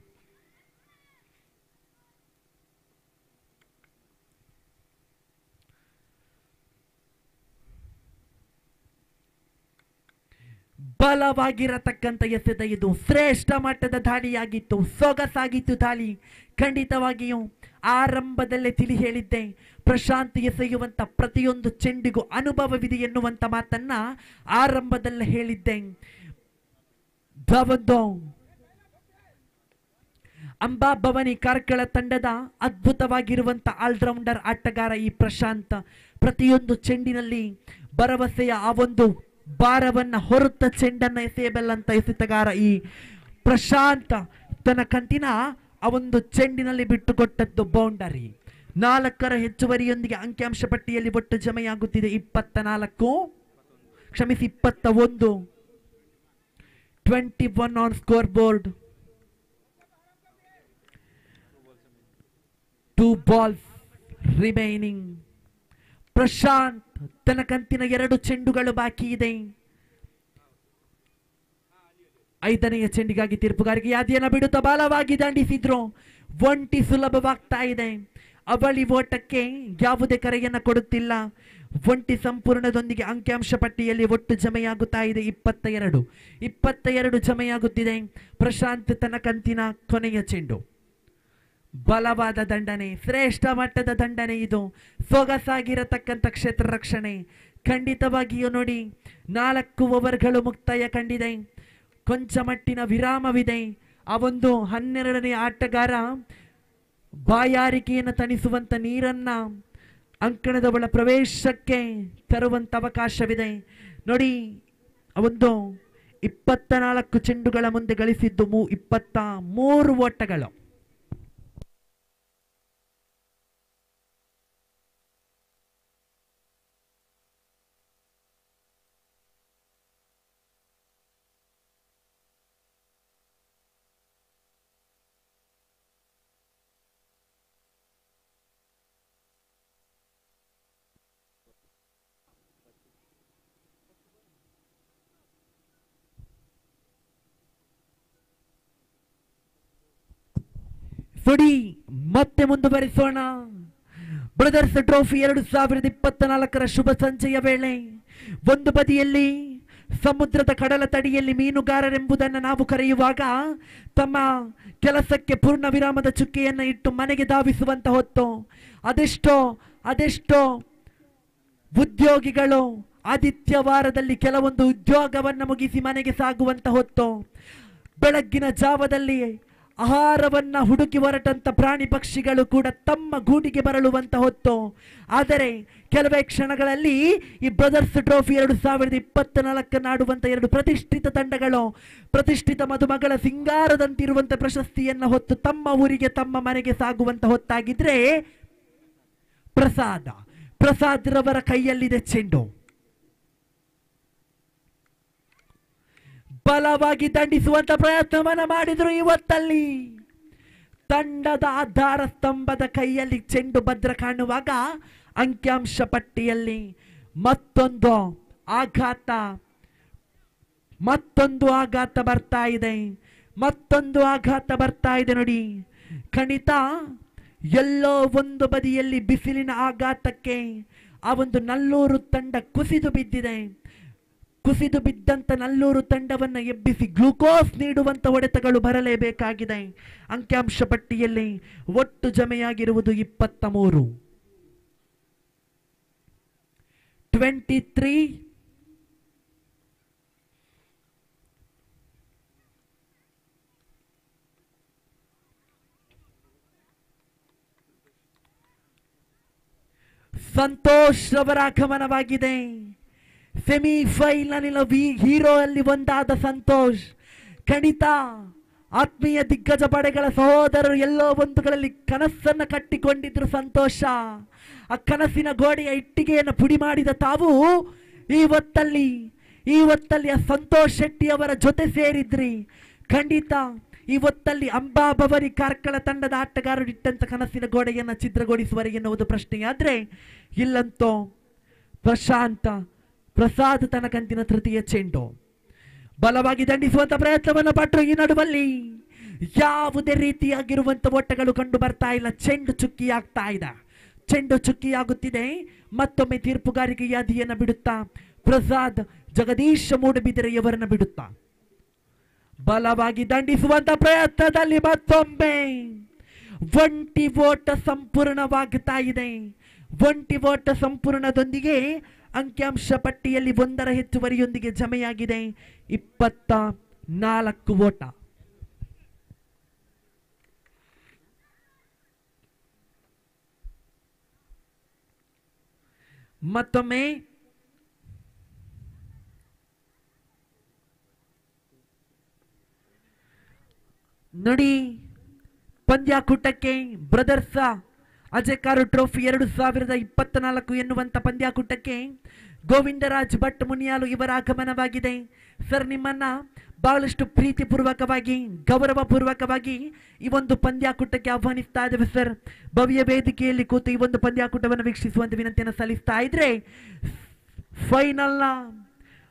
ಬಲವಾಗಿರತಕ್ಕಂಥ ಎಸೆತ ಇದು ಶ್ರೇಷ್ಠ ಮಟ್ಟದ ದಾಳಿಯಾಗಿತ್ತು, ಸೊಗಸಾಗಿತ್ತು ದಾಳಿ. ಖಂಡಿತವಾಗಿಯೂ ಆರಂಭದಲ್ಲೇ ತಿಳಿ ಹೇಳಿದ್ದೆ, ಪ್ರಶಾಂತ್ ಎಸೆಯುವಂತ ಪ್ರತಿಯೊಂದು ಚೆಂಡಿಗೂ ಅನುಭವವಿದೆ ಎನ್ನುವಂತ ಮಾತನ್ನ ಆರಂಭದಲ್ಲೇ ಹೇಳಿದ್ದೆ. ಅಂಬಾಭವಾನಿ ಕಾರ್ಕಳ ತಂಡದ ಅದ್ಭುತವಾಗಿರುವಂತ ಆಲ್ರೌಂಡರ್ ಆಟಗಾರ ಈ ಪ್ರಶಾಂತ್. ಪ್ರತಿಯೊಂದು ಚೆಂಡಿನಲ್ಲಿ ಭರವಸೆಯ ಆ ಒಂದು ಭಾರವನ್ನ ಹೊರತ ಚೆಂಡನ್ನ ಎಸೆಯಬಲ್ಲಂತ ಎಸೆತಗಾರ ಈ ಪ್ರಶಾಂತ್. ತನ್ನ ಕಂತಿನ ಆ ಒಂದು ಚೆಂಡಿನಲ್ಲಿ ಬಿಟ್ಟುಕೊಟ್ಟದ್ದು ಬೌಂಡರಿ. 4ರ ಹೆಚ್ಚುವರಿಯೊಂದಿಗೆ ಅಂಕಿಅಂಶ ಪಟ್ಟಿಯಲ್ಲಿ ಒಟ್ಟು ಜಮೆಯಾಗುತ್ತಿದೆ 21. 21 on scoreboard. 2 balls remaining. Prashanth ತನ್ನ ಕಂತಿನ 2 ಚೆಂಡುಗಳು ಬಾಕಿ ಇದೆ. 5ನೆಯ ಚೆಂಡಿಗಾಗಿ ತೀರ್ಪುಗಾರಿಗೆ ಯಾದಿಯನ್ನ ಬಿಡುತ್ತಾ ಬಲವಾಗಿ ದಂಡಿಸಿದ್ರು. ಒಂಟಿ ಸುಲಭವಾಗ್ತಾ ಇದೆ. ಅವಳಿ ಓಟಕ್ಕೆ ಯಾವುದೇ ಕರೆಯನ್ನ ಕೊಡುತ್ತಿಲ್ಲ. ಒಂಟಿ ಸಂಪೂರ್ಣದೊಂದಿಗೆ ಅಂಕಿಅಂಶ ಪಟ್ಟಿಯಲ್ಲಿ ಒಟ್ಟು ಜಮೆಯಾಗುತ್ತಾ ಇದೆ 22 ಜಮೆಯಾಗುತ್ತಿದೆ. ಪ್ರಶಾಂತ್ ತನ್ನ ಕಂತಿನ ಕೊನೆಯ ಚೆಂಡು. ಬಲವಾದ ದಂಡನೆ, ಶ್ರೇಷ್ಠ ಮಟ್ಟದ ದಂಡನೆ ಇದು. ಸೊಗಸಾಗಿರತಕ್ಕಂಥ ಕ್ಷೇತ್ರ ರಕ್ಷಣೆ. ಖಂಡಿತವಾಗಿಯೂ ನೋಡಿ, 4 ಓವರ್ಗಳು ಮುಕ್ತಾಯ ಕಂಡಿದೆ. ಕೊಂಚ ಮಟ್ಟಿನ ವಿರಾಮವಿದೆ. ಆ ಒಂದು 12ನೇ ಆಟಗಾರ ಬಾಯಾರಿಕೆಯನ್ನು ತಣಿಸುವಂತ ನೀರನ್ನ ಅಂಕಣದ ಒಳ ಪ್ರವೇಶಕ್ಕೆ ತರುವಂತ ಅವಕಾಶವಿದೆ. ನೋಡಿ, ಒಂದು 24 ಚೆಂಡುಗಳ ಮುಂದೆ ಗಳಿಸಿದ್ದು 23 ಓಟಗಳು. ನೋಡಿ, ಮತ್ತೆ ಮುಂದುವರಿಸೋಣ. ಬ್ರದರ್ಸ್ ಟ್ರೋಫಿ 2024ರ ಶುಭ ಸಂಜೆಯ ವೇಳೆ ಒಂದು ಬದಿಯಲ್ಲಿ ಸಮುದ್ರದ ಕಡಲ ತಡಿಯಲ್ಲಿ ಮೀನುಗಾರರೆಂಬುದನ್ನು ನಾವು ಕರೆಯುವಾಗ ತಮ್ಮ ಕೆಲಸಕ್ಕೆ ಪೂರ್ಣ ವಿರಾಮದ ಚುಕ್ಕೆಯನ್ನು ಇಟ್ಟು ಮನೆಗೆ ಧಾವಿಸುವಂತ ಹೊತ್ತು ಅದೆಷ್ಟೋ ಉದ್ಯೋಗಿಗಳು ಆದಿತ್ಯವಾರದಲ್ಲಿ ಕೆಲವೊಂದು ಉದ್ಯೋಗವನ್ನು ಮುಗಿಸಿ ಮನೆಗೆ ಸಾಗುವಂತ ಹೊತ್ತು, ಬೆಳಗ್ಗಿನ ಜಾವದಲ್ಲಿ ಆಹಾರವನ್ನ ಹುಡುಕಿ ಹೊರಟಂತ ಪ್ರಾಣಿ ಪಕ್ಷಿಗಳು ಕೂಡ ತಮ್ಮ ಗೂಡಿಗೆ ಬರಳುವಂತ ಹೊತ್ತು. ಆದರೆ ಕೆಲವೇ ಕ್ಷಣಗಳಲ್ಲಿ ಈ ಬ್ರದರ್ಸ್ ಟ್ರೋಫಿ 2024 ಆಡುವಂತ 2 ಪ್ರತಿಷ್ಠಿತ ತಂಡಗಳು ಪ್ರತಿಷ್ಠಿತ ಮದುಮಗಳ ಸಿಂಗಾರದಂತಿರುವಂತ ಪ್ರಶಸ್ತಿಯನ್ನ ಹೊತ್ತು ತಮ್ಮ ಊರಿಗೆ ತಮ್ಮ ಮನೆಗೆ ಸಾಗುವಂತ ಹೊತ್ತಾಗಿದ್ರೆ ಪ್ರಸಾದ್ ರವರ ಕೈಯಲ್ಲಿದೆ ಚೆಂಡು. ಬಲವಾಗಿ ದಂಡಿಸುವಂತ ಪ್ರಯತ್ನವನ್ನ ಮಾಡಿದ್ರು. ಇವತ್ತಲ್ಲಿ ತಂಡದ ಆಧಾರ ಸ್ತಂಭದ ಕೈಯಲ್ಲಿ ಚೆಂಡು ಭದ್ರ ಕಾಣುವಾಗ ಅಂಕಿಅಂಶ ಪಟ್ಟಿಯಲ್ಲಿ ಮತ್ತೊಂದು ಆಘಾತ ಬರ್ತಾ ಇದೆ. ನೋಡಿ, ಖಂಡಿತ ಎಲ್ಲೋ ಒಂದು ಬದಿಯಲ್ಲಿ ಬಿಸಿಲಿನ ಆಘಾತಕ್ಕೆ ಆ ಒಂದು ನಲ್ಲೂರು ತಂಡ ಕುಸಿದು ಬಿದ್ದಂತ ನಲ್ಲೂರು ತಂಡವನ್ನ ಎಬ್ಬಿಸಿ ಗ್ಲೂಕೋಸ್ ನೀಡುವಂತ ಹೊಡೆತಗಳು ಬರಲೇಬೇಕಾಗಿದೆ. ಅಂಕಿಅಂಶ ಪಟ್ಟಿಯಲ್ಲಿ ಒಟ್ಟು ಜಮೆಯಾಗಿರುವುದು 23. 23 ಸ ಸಂತೋಷ್ ರವರ ಆಗಮನವಾಗಿದೆ. ಸೆಮಿಫೈನಲಿನ ಹೀರೋ ಅಲ್ಲಿ ಒಂದಾದ ಸಂತೋಷ್. ಖಂಡಿತ ಆತ್ಮೀಯ ದಿಗ್ಗಜ ಪಡೆಗಳ ಸಹೋದರರು ಎಲ್ಲೋ ಒಂದುಗಳಲ್ಲಿ ಕನಸನ್ನು ಕಟ್ಟಿಕೊಂಡಿದ್ರು ಸಂತೋಷ. ಆ ಕನಸಿನ ಗೋಡೆಯ ಇಟ್ಟಿಗೆಯನ್ನು ಪುಡಿ ಮಾಡಿದ ತಾವು ಇವತ್ತಲ್ಲಿ ಆ ಸಂತೋಷ್ ಶೆಟ್ಟಿ ಅವರ ಜೊತೆ ಸೇರಿದ್ರಿ. ಖಂಡಿತ ಇವತ್ತಲ್ಲಿ ಅಂಬಾಭವನಿ ಕಾರ್ಕಳ ತಂಡದ ಆಟಗಾರರು ಇಟ್ಟಂತ ಕನಸಿನ ಗೋಡೆಯನ್ನು ಛಿದ್ರಗೊಳಿಸುವರೆ ಎನ್ನುವುದು ಪ್ರಶ್ನೆಯಾದ್ರೆ, ಇಲ್ಲಂತೋ ಪ್ರಸಾದ್ ತನಕಂತಿನ ತೃತೀಯ ಚೆಂಡು ಬಲವಾಗಿ ದಂಡಿಸುವಂತ ಪ್ರಯತ್ನವನ್ನು ಪಟ್ಟರು. ಈ ನಡುವಲ್ಲಿ ಯಾವುದೇ ರೀತಿಯಾಗಿರುವಂತ ಓಟಗಳು ಕಂಡು ಬರ್ತಾ ಇಲ್ಲ. ಚೆಂಡು ಚುಕ್ಕಿಯಾಗುತ್ತಿದೆ. ಮತ್ತೊಮ್ಮೆ ತೀರ್ಪುಗಾರಿಕೆ ಯಾದಿಯನ್ನು ಬಿಡುತ್ತಾ ಪ್ರಸಾದ್ ಜಗದೀಶ್ ಮೂಡಬಿದಿರೆಯವರನ್ನು ಬಿಡುತ್ತಾ ಬಲವಾಗಿ ದಂಡಿಸುವಂತ ಪ್ರಯತ್ನದಲ್ಲಿ ಮತ್ತೊಮ್ಮೆ ಒಂಟಿ ಓಟ ಸಂಪೂರ್ಣವಾಗುತ್ತಾ ಇದೆ. ಒಂಟಿ ಓಟ ಸಂಪೂರ್ಣದೊಂದಿಗೆ ಅಂಕಿಅಂಶ ಪಟ್ಟಿಯಲ್ಲಿ 1ರ ಹೆಚ್ಚುವರಿಯೊಂದಿಗೆ ಜಮೆಯಾಗಿದೆ 24 ಓಟ. ಮತ್ತೊಮ್ಮೆ ನೋಡಿ, ಪಂದ್ಯಾಕೂಟಕ್ಕೆ ಬ್ರದರ್ಸ್ ಅಜಯ್ ಟ್ರೋಫಿ 2024 ಎನ್ನುವಂತ ಪಂದ್ಯಾಕೂಟಕ್ಕೆ ಗೋವಿಂದರಾಜ್ ಭಟ್ ಮುನಿಯಾಲು ಇವರ ಆಗಮನವಾಗಿದೆ. ಸರ್, ನಿಮ್ಮನ್ನ ಬಹಳಷ್ಟು ಪ್ರೀತಿಪೂರ್ವಕವಾಗಿ ಗೌರವಪೂರ್ವಕವಾಗಿ ಈ ಒಂದು ಪಂದ್ಯಾಕೂಟಕ್ಕೆ ಆಹ್ವಾನಿಸ್ತಾ ಇದ್ದೇವೆ ಸರ್. ಭವ್ಯ ವೇದಿಕೆಯಲ್ಲಿ ಕೂತು ಈ ಒಂದು ಪಂದ್ಯಾಕೂಟವನ್ನು ವೀಕ್ಷಿಸುವಂತ ವಿನಂತಿಯನ್ನು ಸಲ್ಲಿಸ್ತಾ ಇದ್ರೆ, ಫೈನಲ್ನ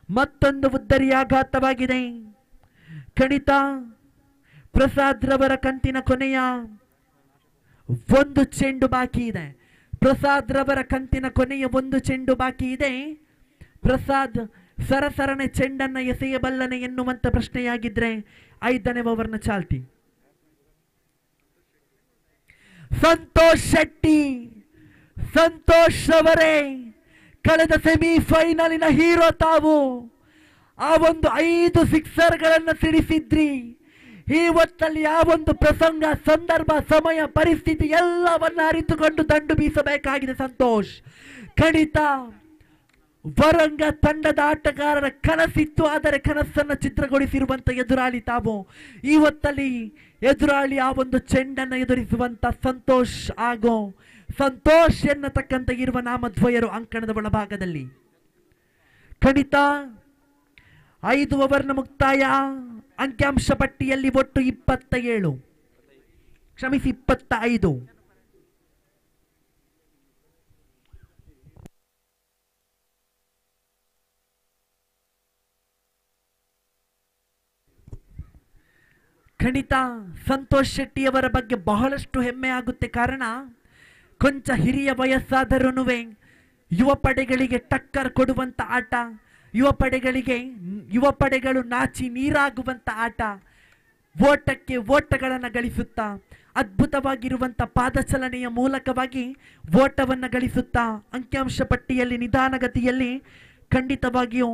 ಮತ್ತೊಂದು ಉದ್ದರಿಯಾಘಾತವಾಗಿದೆ. ಖಂಡಿತ ಪ್ರಸಾದ್ ರವರ ಕಂತಿನ ಕೊನೆಯ ಒಂದು ಚೆಂಡು ಬಾಕಿ ಇದೆ. ಪ್ರಸಾದ್ ಸರಸರನೆ ಚೆಂಡನ್ನ ಎಸೆಯಬಲ್ಲನೆ ಎನ್ನುವಂತ ಪ್ರಶ್ನೆಯಾಗಿದ್ರೆ 5ನೇ ಓವರ್ನ ಚಾಲ್ತಿ. ಸಂತೋಷ್ ಅವರೇ ಕಳೆದ ಸೆಮಿಫೈನಲಿನ ಹೀರೋ ತಾವು. ಆ ಒಂದು 5 ಸಿಕ್ಸರ್ಗಳನ್ನು ಸಿಡಿಸಿದ್ರಿ. ಇವತ್ತಲ್ಲಿ ಆ ಒಂದು ಪ್ರಸಂಗ, ಸಂದರ್ಭ, ಸಮಯ, ಪರಿಸ್ಥಿತಿ ಎಲ್ಲವನ್ನ ಅರಿತುಕೊಂಡು ದಂಡು ಬೀಸಬೇಕಾಗಿದೆ ಸಂತೋಷ್. ಖಂಡಿತ ವರಂಗ ತಂಡದ ಆಟಗಾರರ ಕನಸಿತ್ತು, ಆದರೆ ಕನಸನ್ನು ಚಿತ್ರಗೊಳಿಸಿರುವಂತ ಎದುರಾಳಿ ತಾವು. ಇವತ್ತಲ್ಲಿ ಎದುರಾಳಿ ಆ ಒಂದು ಚೆಂಡನ್ನು ಎದುರಿಸುವಂತ ಸಂತೋಷ್ ಎನ್ನತಕ್ಕಂತ ಇರುವ ನಾಮದ್ವಯರು ಅಂಕಣದ ಒಳಭಾಗದಲ್ಲಿ. ಖಂಡಿತ 5 ಓವರ್ನ ಮುಕ್ತಾಯ. ಅಂಕಿಅಂಶ ಪಟ್ಟಿಯಲ್ಲಿ ಒಟ್ಟು 25. ಖಂಡಿತ ಸಂತೋಷ್ ಶೆಟ್ಟಿಯವರ ಬಗ್ಗೆ ಬಹಳಷ್ಟು ಹೆಮ್ಮೆ ಆಗುತ್ತೆ. ಕಾರಣ ಕೊಂಚ ಹಿರಿಯ ವಯಸ್ಸಾದರೂ ಯುವ ಪಡೆಗಳಿಗೆ ಟಕ್ಕರ್ ಕೊಡುವಂತ ಆಟ, ಯುವ ಪಡೆಗಳು ನಾಚಿ ನೀರಾಗುವಂತ ಆಟ, ಓಟಗಳನ್ನು ಗಳಿಸುತ್ತಾ ಅದ್ಭುತವಾಗಿರುವಂತ ಪಾದಚಲನೆಯ ಮೂಲಕವಾಗಿ ಓಟವನ್ನು ಗಳಿಸುತ್ತಾ ಅಂಕಿಅಂಶ ಪಟ್ಟಿಯಲ್ಲಿ ನಿಧಾನಗತಿಯಲ್ಲಿ ಖಂಡಿತವಾಗಿಯೂ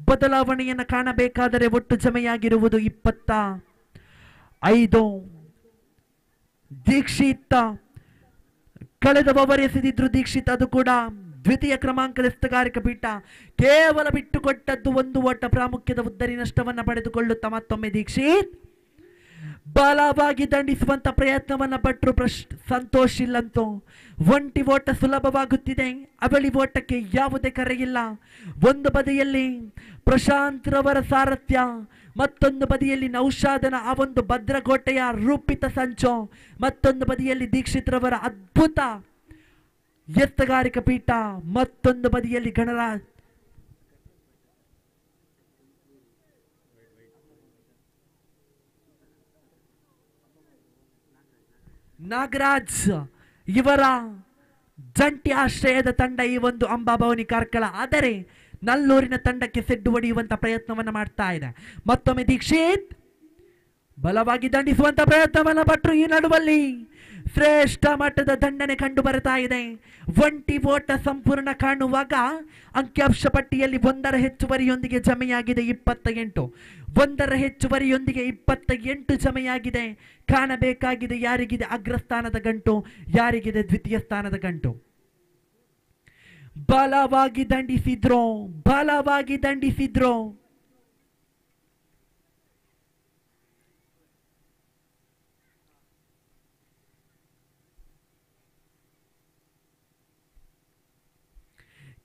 ಬದಲಾವಣೆಯನ್ನು ಕಾಣಬೇಕಾದರೆ ಒಟ್ಟು ಜಮೆಯಾಗಿರುವುದು 25. ದೀಕ್ಷಿತ್ ಕಳೆದ ಓವರ್ ಎಸೆದಿದ್ರು. ದೀಕ್ಷಿತ್ ಅದು ಕೂಡ ದ್ವಿತೀಯ ಕ್ರಮಾಂಕದ ಎಸ್ತಗಾರಿಕ ಪೀಠ. ಕೇವಲ ಬಿಟ್ಟುಕೊಟ್ಟದ್ದು 1 ಓಟ ಪ್ರಾಮುಖ್ಯದ ಉದ್ದರಿ ನಷ್ಟವನ್ನು ಪಡೆದುಕೊಳ್ಳುತ್ತಾ ಮತ್ತೊಮ್ಮೆ ದೀಕ್ಷಿತ್ ಬಲವಾಗಿ ದಂಡಿಸುವಂತ ಪ್ರಯತ್ನವನ್ನ ಪಟ್ಟರು ಸಂತೋಷ್. ಇಲ್ಲಂತೂ ಒಂಟಿ ಓಟ ಸುಲಭವಾಗುತ್ತಿದೆ. ಅವಳಿ ಓಟಕ್ಕೆ ಯಾವುದೇ ಕರೆಯಿಲ್ಲ. ಒಂದು ಬದಿಯಲ್ಲಿ ಪ್ರಶಾಂತ್ ರವರ ಸಾರಥ್ಯ, ಮತ್ತೊಂದು ಬದಿಯಲ್ಲಿ ನೌಶಾದನ ಆ ಒಂದು ಭದ್ರಕೋಟೆಯ ರೂಪಿತ ಸಂಚು, ಮತ್ತೊಂದು ಬದಿಯಲ್ಲಿ ದೀಕ್ಷಿತ್ ರವರ ಅದ್ಭುತ ಎತ್ತಗಾರಿಕ ಪೀಠ, ಮತ್ತೊಂದು ಬದಿಯಲ್ಲಿ ನಾಗರಾಜ್ ಇವರ ಜಂಟಿ ಆಶ್ರಯದ ತಂಡ ಈ ಒಂದು ಅಂಬಾಭವನಿ ಕಾರ್ಕಳ. ಆದರೆ ನಲ್ಲೂರಿನ ತಂಡಕ್ಕೆ ಸೆಡ್ಡು ಹೊಡೆಯುವಂತ ಪ್ರಯತ್ನವನ್ನ ಮಾಡ್ತಾ ಇದೆ. ಮತ್ತೊಮ್ಮೆ ದೀಕ್ಷಿತ್ ಬಲವಾಗಿ ದಂಡಿಸುವಂತ ಪ್ರಯತ್ನವನ್ನ ಪಟ್ಟರು. ಈ ನಡುವಲ್ಲಿ ಶ್ರೇಷ್ಠ ಮಟ್ಟದ ದಂಡನೆ ಕಂಡು ಬರ್ತಾ ಇದೆ. ಒಂಟಿ ಓಟ ಸಂಪೂರ್ಣ ಕಾಣುವಾಗ ಅಂಕಿಅಂಶ ಪಟ್ಟಿಯಲ್ಲಿ 1ರ ಹೆಚ್ಚುವರಿಯೊಂದಿಗೆ ಜಮೆಯಾಗಿದೆ 28. 1ರ ಹೆಚ್ಚುವರಿಯೊಂದಿಗೆ 28 ಜಮೆಯಾಗಿದೆ. ಕಾಣಬೇಕಾಗಿದೆ ಯಾರಿಗಿದೆ ಅಗ್ರಸ್ಥಾನದ ಗಂಟು, ಯಾರಿಗಿದೆ ದ್ವಿತೀಯ ಸ್ಥಾನದ ಗಂಟು. ಬಲವಾಗಿ ದಂಡಿಸಿದ್ರು, ಬಲವಾಗಿ ದಂಡಿಸಿದ್ರು.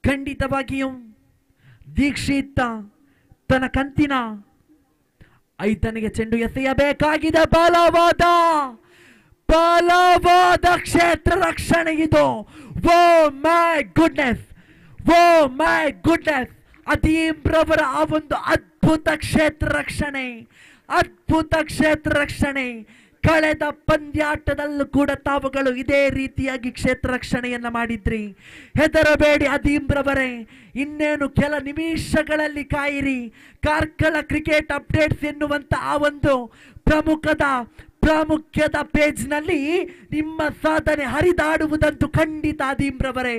ಖಂಡಿತವಾಗಿಯೂ ದೀಕ್ಷಿತ್ ತನ್ನ ಕಂತಿನ 5ನೇ ಚೆಂಡು ಎಸೆಯಬೇಕಾಗಿದೆ. ಬಲವಾದ ಬಲವಾದ ಕ್ಷೇತ್ರ ರಕ್ಷಣೆ ಇದು. ಓ my goodness, O my goodness. ಅದೀಮ್ ರವರ ಆ ಒಂದು ಅದ್ಭುತ ಕ್ಷೇತ್ರ ರಕ್ಷಣೆ, ಅದ್ಭುತ ಕ್ಷೇತ್ರ ರಕ್ಷಣೆ. ಕಳೆದ ಪಂದ್ಯಾಟದಲ್ಲೂ ಕೂಡ ತಾವುಗಳು ಇದೇ ರೀತಿಯಾಗಿ ಕ್ಷೇತ್ರ ರಕ್ಷಣೆಯನ್ನ ಮಾಡಿದ್ರಿ. ಹೆದರಬೇಡಿ ಅದೀಮ್ ರವರೇ, ಇನ್ನೇನು ಕೆಲ ನಿಮಿಷಗಳಲ್ಲಿ ಕಾಯಿರಿ. ಕಾರ್ಕಳ ಕ್ರಿಕೆಟ್ ಅಪ್ಡೇಟ್ಸ್ ಎನ್ನುವಂತ ಆ ಒಂದು ಪ್ರಾಮುಖ್ಯದ ಪೇಜ್ನಲ್ಲಿ ನಿಮ್ಮ ಸಾಧನೆ ಹರಿದಾಡುವುದಂತೂ ಖಂಡಿತ ಅದೀಮ್ ರವರೇ.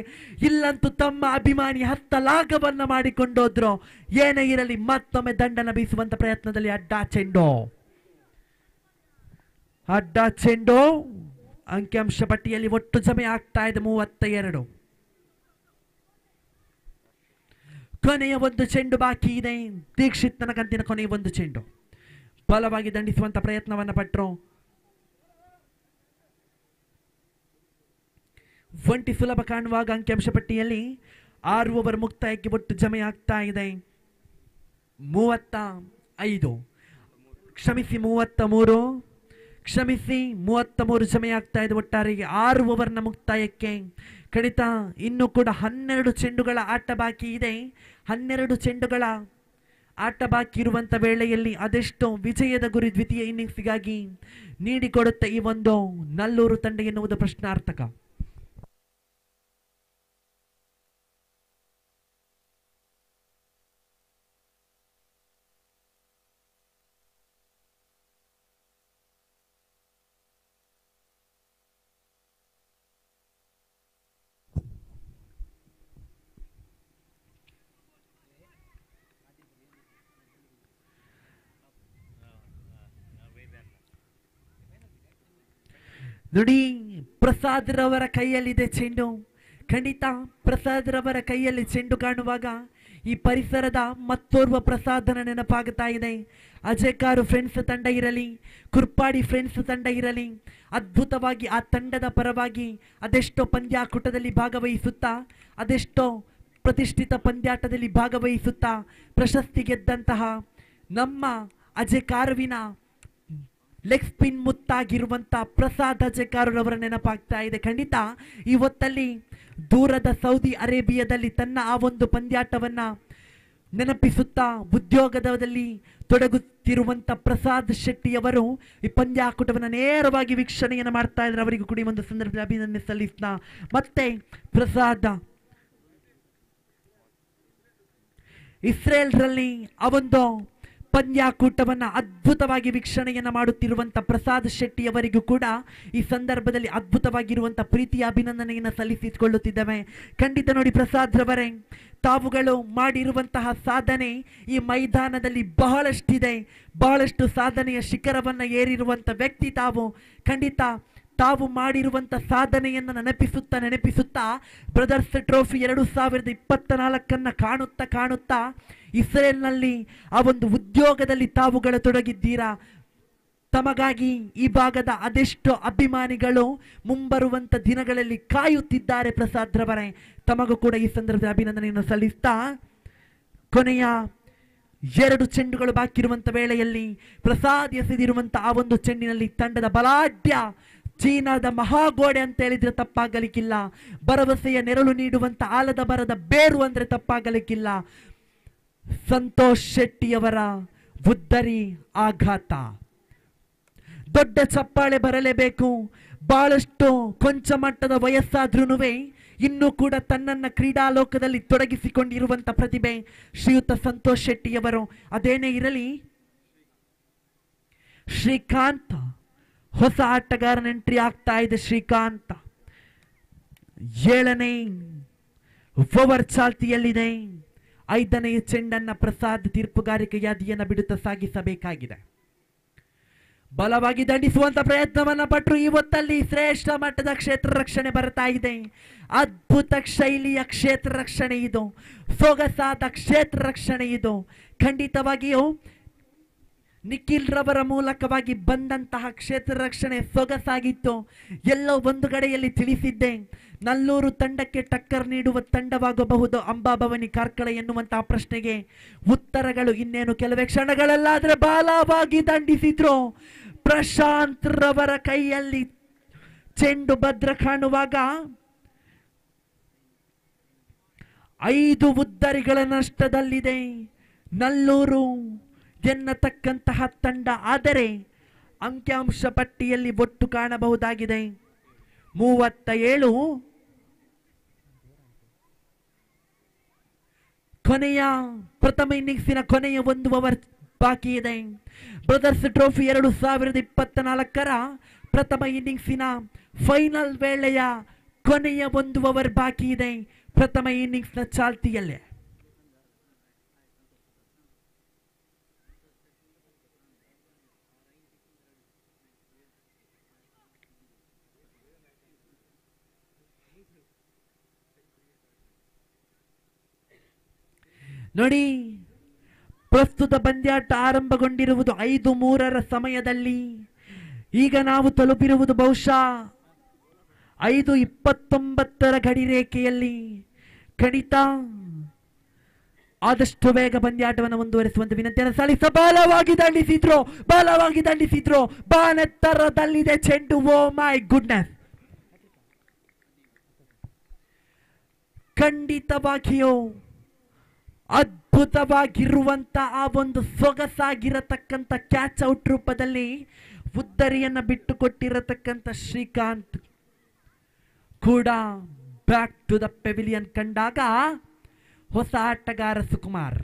ಇಲ್ಲಂತೂ ತಮ್ಮ ಅಭಿಮಾನಿ ಹಸ್ತಲಾಘವನ್ನ ಮಾಡಿಕೊಂಡೋದ್ರು. ಏನೇ ಇರಲಿ, ಮತ್ತೊಮ್ಮೆ ದಂಡನ ಬೀಸುವಂತ ಪ್ರಯತ್ನದಲ್ಲಿ ಅಡ್ಡ ಚೆಂಡು ಅಂಕಿಅಂಶ ಪಟ್ಟಿಯಲ್ಲಿ ಒಟ್ಟು ಜಮೆ ಆಗ್ತಾ ಇದೆ 32. ಕೊನೆಯ ಒಂದು ಚೆಂಡು ಬಾಕಿ ಇದೆ. ದೀಕ್ಷಿತ್ನ ಕಂತಿನ ಕೊನೆಯ ಒಂದು ಚೆಂಡು. ಬಲವಾಗಿ ದಂಡಿಸುವಂತ ಪ್ರಯತ್ನವನ್ನ ಪಟ್ಟರು. ಒಂಟಿ ಸುಲಭ ಕಾಣುವಾಗ ಅಂಕಿಅಂಶ ಪಟ್ಟಿಯಲ್ಲಿ 6 ಓವರ್ ಮುಕ್ತಾಯಕ್ಕೆ ಒಟ್ಟು ಜಮೆ ಆಗ್ತಾ ಇದೆ 35, ಕ್ಷಮಿಸಿ 33, ಕ್ಷಮಿಸಿ 33 ಜಮೆ ಆಗ್ತಾ ಇದೆ ಒಟ್ಟಾರೆಗೆ 6 ಓವರ್ನ ಮುಕ್ತಾಯಕ್ಕೆ. ಖಂಡಿತ ಇನ್ನೂ ಕೂಡ 12 ಚೆಂಡುಗಳ ಆಟ ಬಾಕಿ ಇದೆ. 12 ಚೆಂಡುಗಳ ಆಟ ಬಾಕಿ ಇರುವಂತ ವೇಳೆಯಲ್ಲಿ ಅದೆಷ್ಟು ವಿಜಯದ ಗುರಿ ದ್ವಿತೀಯ ಇನ್ನಿಂಗ್ಸ್ಗಾಗಿ ನೀಡಿಕೊಡುತ್ತೆ ಈ ಒಂದು ನಲ್ಲೂರು ತಂಡ ಎನ್ನುವುದು ಪ್ರಶ್ನಾರ್ಥಕ. ನೋಡಿ, ಪ್ರಸಾದ್ ರವರ ಕೈಯಲ್ಲಿದೆ ಚೆಂಡು. ಖಂಡಿತ ಪ್ರಸಾದ್ ರವರ ಕೈಯಲ್ಲಿ ಚೆಂಡು ಕಾಣುವಾಗ ಈ ಪರಿಸರದ ಮತ್ತೋರ್ವ ಪ್ರಸಾದನ ನೆನಪಾಗುತ್ತಾ ಇದೆ. ಅಜಯ್ ಕಾರು ಫ್ರೆಂಡ್ಸ್ ತಂಡ ಇರಲಿ, ಕುರ್ಪಾಡಿ ಫ್ರೆಂಡ್ಸ್ ತಂಡ ಇರಲಿ, ಅದ್ಭುತವಾಗಿ ಆ ತಂಡದ ಪರವಾಗಿ ಅದೆಷ್ಟೋ ಪಂದ್ಯಾಕೂಟದಲ್ಲಿ ಭಾಗವಹಿಸುತ್ತಾ, ಅದೆಷ್ಟೋ ಪ್ರತಿಷ್ಠಿತ ಪಂದ್ಯಾಟದಲ್ಲಿ ಭಾಗವಹಿಸುತ್ತಾ ಪ್ರಶಸ್ತಿ ಗೆದ್ದಂತಹ ನಮ್ಮ ಅಜಯ್ ಕಾರುವಿನ ಲೆಗ್ ಸ್ಪಿನ್ ಮುತ್ತಾಗಿರುವಂತ ಪ್ರಸಾದ್ ಅಜಯ್ ಕಾರುರವರ ನೆನಪಾಗ್ತಾ ಇದೆ. ಖಂಡಿತ ಈ ಹೊತ್ತಲ್ಲಿ ದೂರದ ಸೌದಿ ಅರೇಬಿಯಾದಲ್ಲಿ ತನ್ನ ಆ ಒಂದು ಪಂದ್ಯಾಟವನ್ನ ನೆನಪಿಸುತ್ತಾ ಉದ್ಯೋಗದಲ್ಲಿ ತೊಡಗುತ್ತಿರುವಂತ ಪ್ರಸಾದ್ ಶೆಟ್ಟಿಯವರು ಈ ಪಂದ್ಯಾಕೂಟವನ್ನು ನೇರವಾಗಿ ವೀಕ್ಷಣೆಯನ್ನು ಮಾಡ್ತಾ ಇದ್ದಾರೆ. ಅವರಿಗೂ ಕೂಡ ಒಂದು ಸಂದರ್ಭದಲ್ಲಿ ಅಭಿನಂದನೆ ಸಲ್ಲಿಸ್ತಾ ಮತ್ತೆ ಪ್ರಸಾದ್ ಇಸ್ರೇಲ್ರಲ್ಲಿ ಆ ಒಂದು ಪಂದ್ಯಾಕೂಟವನ್ನ ಅದ್ಭುತವಾಗಿ ವೀಕ್ಷಣೆಯನ್ನ ಮಾಡುತ್ತಿರುವಂತ ಪ್ರಸಾದ್ ಶೆಟ್ಟಿ ಅವರಿಗೂ ಕೂಡ ಈ ಸಂದರ್ಭದಲ್ಲಿ ಅದ್ಭುತವಾಗಿರುವಂತ ಪ್ರೀತಿಯ ಅಭಿನಂದನೆಯನ್ನು ಸಲ್ಲಿಸಿಕೊಳ್ಳುತ್ತಿದ್ದೇವೆ. ಖಂಡಿತ ನೋಡಿ ಪ್ರಸಾದ್ ರವರೇ, ತಾವುಗಳು ಮಾಡಿರುವಂತಹ ಸಾಧನೆ ಈ ಮೈದಾನದಲ್ಲಿ ಬಹಳಷ್ಟಿದೆ. ಬಹಳಷ್ಟು ಸಾಧನೆಯ ಶಿಖರವನ್ನ ಏರಿರುವಂತ ವ್ಯಕ್ತಿ ತಾವು. ಖಂಡಿತ ತಾವು ಮಾಡಿರುವಂತ ಸಾಧನೆಯನ್ನು ನೆನಪಿಸುತ್ತಾ ಬ್ರದರ್ಸ್ ಟ್ರೋಫಿ 2024 ಕಾಣುತ್ತಾ ಇಸ್ರೇಲ್ನಲ್ಲಿ ಆ ಒಂದು ಉದ್ಯೋಗದಲ್ಲಿ ತಾವುಗಳು ತೊಡಗಿದ್ದೀರಾ. ತಮಗಾಗಿ ಈ ಭಾಗದ ಅದೆಷ್ಟೋ ಅಭಿಮಾನಿಗಳು ಮುಂಬರುವಂತ ದಿನಗಳಲ್ಲಿ ಕಾಯುತ್ತಿದ್ದಾರೆ. ಪ್ರಸಾದ್ ರವರೇ, ತಮಗೂ ಕೂಡ ಈ ಸಂದರ್ಭದಲ್ಲಿ ಅಭಿನಂದನೆಯನ್ನು ಸಲ್ಲಿಸ್ತಾ ಕೊನೆಯ 2 ಚೆಂಡುಗಳು ಬಾಕಿ ಇರುವಂತ ವೇಳೆಯಲ್ಲಿ ಪ್ರಸಾದ್ ಎಸೆದಿರುವಂತ ಆ ಒಂದು ಚೆಂಡಿನಲ್ಲಿ ತಂಡದ ಬಲಾಢ್ಯ ಚೀನಾದ ಮಹಾಗೋಡೆ ಅಂತ ಹೇಳಿದ್ರೆ ತಪ್ಪಾಗಲಿಕ್ಕಿಲ್ಲ. ಭರವಸೆಯ ನೆರಳು ನೀಡುವಂತ ಆಲದ ಮರದ ಬೇರು ಅಂದ್ರೆ ತಪ್ಪಾಗಲಿಕ್ಕಿಲ್ಲ. ಸಂತೋಷ್ ಶೆಟ್ಟಿಯವರ ಉದ್ದರಿ ಆಘಾತ. ದೊಡ್ಡ ಚಪ್ಪಾಳೆ ಬರಲೇಬೇಕು. ಬಹಳಷ್ಟು ಕೊಂಚ ಮಟ್ಟದ ವಯಸ್ಸಾದ್ರೂ ಇನ್ನೂ ಕೂಡ ತನ್ನನ್ನ ಕ್ರೀಡಾಲೋಕದಲ್ಲಿ ತೊಡಗಿಸಿಕೊಂಡಿರುವಂತ ಪ್ರತಿಭೆ ಶ್ರೀಯುತ ಸಂತೋಷ್ ಶೆಟ್ಟಿಯವರು. ಅದೇನೇ ಇರಲಿ, ಶ್ರೀಕಾಂತ್ ಹೊಸ ಆಟಗಾರನ ಎಂಟ್ರಿ ಆಗ್ತಾ ಇದೆ. ಶ್ರೀಕಾಂತ್ 7ನೇ ಓವರ್ ಚಾಲ್ತಿಯಲ್ಲಿದೆ. 5ನೇ ಚೆಂಡನ್ನ ಪ್ರಸಾದ್ ತೀರ್ಪುಗಾರಿಕೆ ಯಾದಿಯನ್ನು ಬಿಡುತ್ತಾ ಸಾಗಿಸಬೇಕಾಗಿದೆ. ಬಲವಾಗಿ ದಂಡಿಸುವಂತ ಪ್ರಯತ್ನವನ್ನ ಪಟ್ಟರು. ಇವತ್ತಲ್ಲಿ ಶ್ರೇಷ್ಠ ಮಟ್ಟದ ಕ್ಷೇತ್ರ ರಕ್ಷಣೆ ಬರ್ತಾ ಇದೆ. ಅದ್ಭುತ ಶೈಲಿಯ ಕ್ಷೇತ್ರ ರಕ್ಷಣೆ ಇದು, ಸೊಗಸಾದ ಕ್ಷೇತ್ರ ರಕ್ಷಣೆ ಇದು. ಖಂಡಿತವಾಗಿಯೂ ನಿಖಿಲ್ ರವರ ಮೂಲಕವಾಗಿ ಬಂದಂತಹ ಕ್ಷೇತ್ರ ರಕ್ಷಣೆ ಸೊಗಸಾಗಿತ್ತು. ಎಲ್ಲೋ ಒಂದು ಕಡೆಯಲ್ಲಿ ತಿಳಿಸಿದ್ದೆ, ನಲ್ಲೂರು ತಂಡಕ್ಕೆ ಟಕ್ಕರ್ ನೀಡುವ ತಂಡವಾಗಬಹುದು ಅಂಬಾಭವಾನಿ ಕಾರ್ಕಳ ಎನ್ನುವಂತಹ ಪ್ರಶ್ನೆಗೆ ಉತ್ತರಗಳು ಇನ್ನೇನು ಕೆಲವೇ ಕ್ಷಣಗಳಲ್ಲಾದ್ರೆ ಬಾಲವಾಗಿ ದಂಡಿಸಿದ್ರು. ಪ್ರಶಾಂತ್ ರವರ ಕೈಯಲ್ಲಿ ಚೆಂಡು ಭದ್ರ ಕಾಣುವಾಗ 5 ಉದ್ದರಿಗಳ ನಷ್ಟದಲ್ಲಿದೆ ನಲ್ಲೂರು ಎನ್ನತಕ್ಕಂತಹ ತಂಡ. ಆದರೆ ಅಂಕಿಅಂಶ ಪಟ್ಟಿಯಲ್ಲಿ ಒಟ್ಟು ಕಾಣಬಹುದಾಗಿದೆ 37. ಕೊನೆಯ ಪ್ರಥಮ ಇನ್ನಿಂಗ್ಸಿನ ಕೊನೆಯ 1 ಓವರ್ ಬಾಕಿ ಇದೆ. ಬ್ರದರ್ಸ್ ಟ್ರೋಫಿ 2024ರ ಪ್ರಥಮ ಇನ್ನಿಂಗ್ಸಿನ ಫೈನಲ್ ವೇಳೆಯ ಕೊನೆಯ 1 ಓವರ್ ಬಾಕಿ ಇದೆ ಪ್ರಥಮ ಇನ್ನಿಂಗ್ಸ್ನ ಚಾಲ್ತಿಯಲ್ಲೇ. ನೋಡಿ, ಪ್ರಸ್ತುತ ಪಂದ್ಯಾಟ ಆರಂಭಗೊಂಡಿರುವುದು 5:03ರ ಸಮಯದಲ್ಲಿ. ಈಗ ನಾವು ತಲುಪಿರುವುದು ಬಹುಶಃ 5:29ರ ಗಡಿರೇಖೆಯಲ್ಲಿ. ಖಂಡಿತ ಆದಷ್ಟು ಬೇಗ ಪಂದ್ಯಾಟವನ್ನು ಮುಂದುವರಿಸುವಂತೆ ವಿನಂತಿಯನ್ನು ಸಲ್ಲಿಸ. ಬಾಲವಾಗಿ ದಂಡಿಸಿದ್ರು ಬಾನೆತ್ತರದಲ್ಲಿದೆ ಚೆಂಡು. ಓ ಮೈ ಗುಡ್ನೆಸ್, ಖಂಡಿತವಾಗಿಯೂ ಅದ್ಭುತವಾಗಿರುವಂತ ಆ ಒಂದು ಸೊಗಸಾಗಿರತಕ್ಕಂಥ ಕ್ಯಾಚ್ ಔಟ್ ರೂಪದಲ್ಲಿ ಉದ್ದರಿಯನ್ನ ಬಿಟ್ಟುಕೊಟ್ಟಿರತಕ್ಕಂಥ ಶ್ರೀಕಾಂತ್ ಕೂಡ ಬ್ಯಾಕ್ ಟು ದ ಪೆವಿಲಿಯನ್ ಕಂಡಾಗ ಹೊಸ ಆಟಗಾರ ಸುಕುಮಾರ್.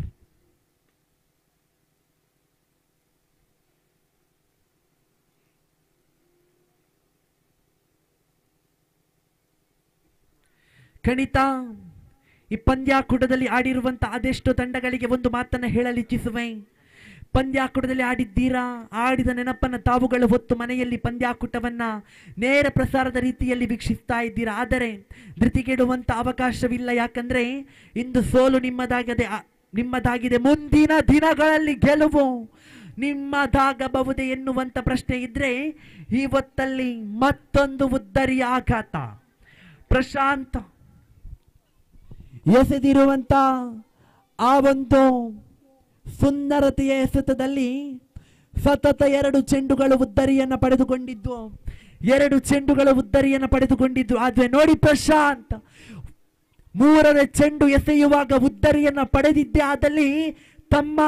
ಖಂಡಿತ ಈ ಪಂದ್ಯಾಕೂಟದಲ್ಲಿ ಆಡಿರುವಂತಹ ಅದೆಷ್ಟು ತಂಡಗಳಿಗೆ ಒಂದು ಮಾತನ್ನ ಹೇಳಲಿಚ್ಛಿಸುವೆ. ಪಂದ್ಯಾಕೂಟದಲ್ಲಿ ಆಡಿದ್ದೀರಾ, ಆಡಿದ ನೆನಪನ್ನ ತಾವುಗಳು ಹೊತ್ತು ಮನೆಯಲ್ಲಿ ಪಂದ್ಯಾಕೂಟವನ್ನ ನೇರ ಪ್ರಸಾರದ ರೀತಿಯಲ್ಲಿ ವೀಕ್ಷಿಸ್ತಾ ಇದ್ದೀರಾ. ಆದರೆ ಧೃತಿಗೆಡುವಂತ ಅವಕಾಶವಿಲ್ಲ. ಯಾಕಂದ್ರೆ ಇಂದು ಸೋಲು ನಿಮ್ಮದಾಗಿದೆ. ಮುಂದಿನ ದಿನಗಳಲ್ಲಿ ಗೆಲುವು ನಿಮ್ಮದಾಗಬಹುದೇ ಎನ್ನುವಂತ ಪ್ರಶ್ನೆ ಇದ್ರೆ ಇವತ್ತಲ್ಲಿ ಮತ್ತೊಂದು ಉದ್ದರಿಯ ಆಘಾತ. ಪ್ರಶಾಂತ್ ಎಸೆದಿರುವಂತ ಆ ಒಂದು ಸುಂದರತೆಯ ಎಸೆತದಲ್ಲಿ ಸತತ 2 ಚೆಂಡುಗಳು ಉದ್ದರಿಯನ್ನು ಪಡೆದುಕೊಂಡಿದ್ದು. ಆದ್ರೆ ನೋಡಿ, ಪ್ರಶಾಂತ್ 3ನೇ ಚೆಂಡು ಎಸೆಯುವಾಗ ಉದ್ದರಿಯನ್ನ ಪಡೆದಿದ್ದೇ ಆದಲ್ಲಿ ತಮ್ಮ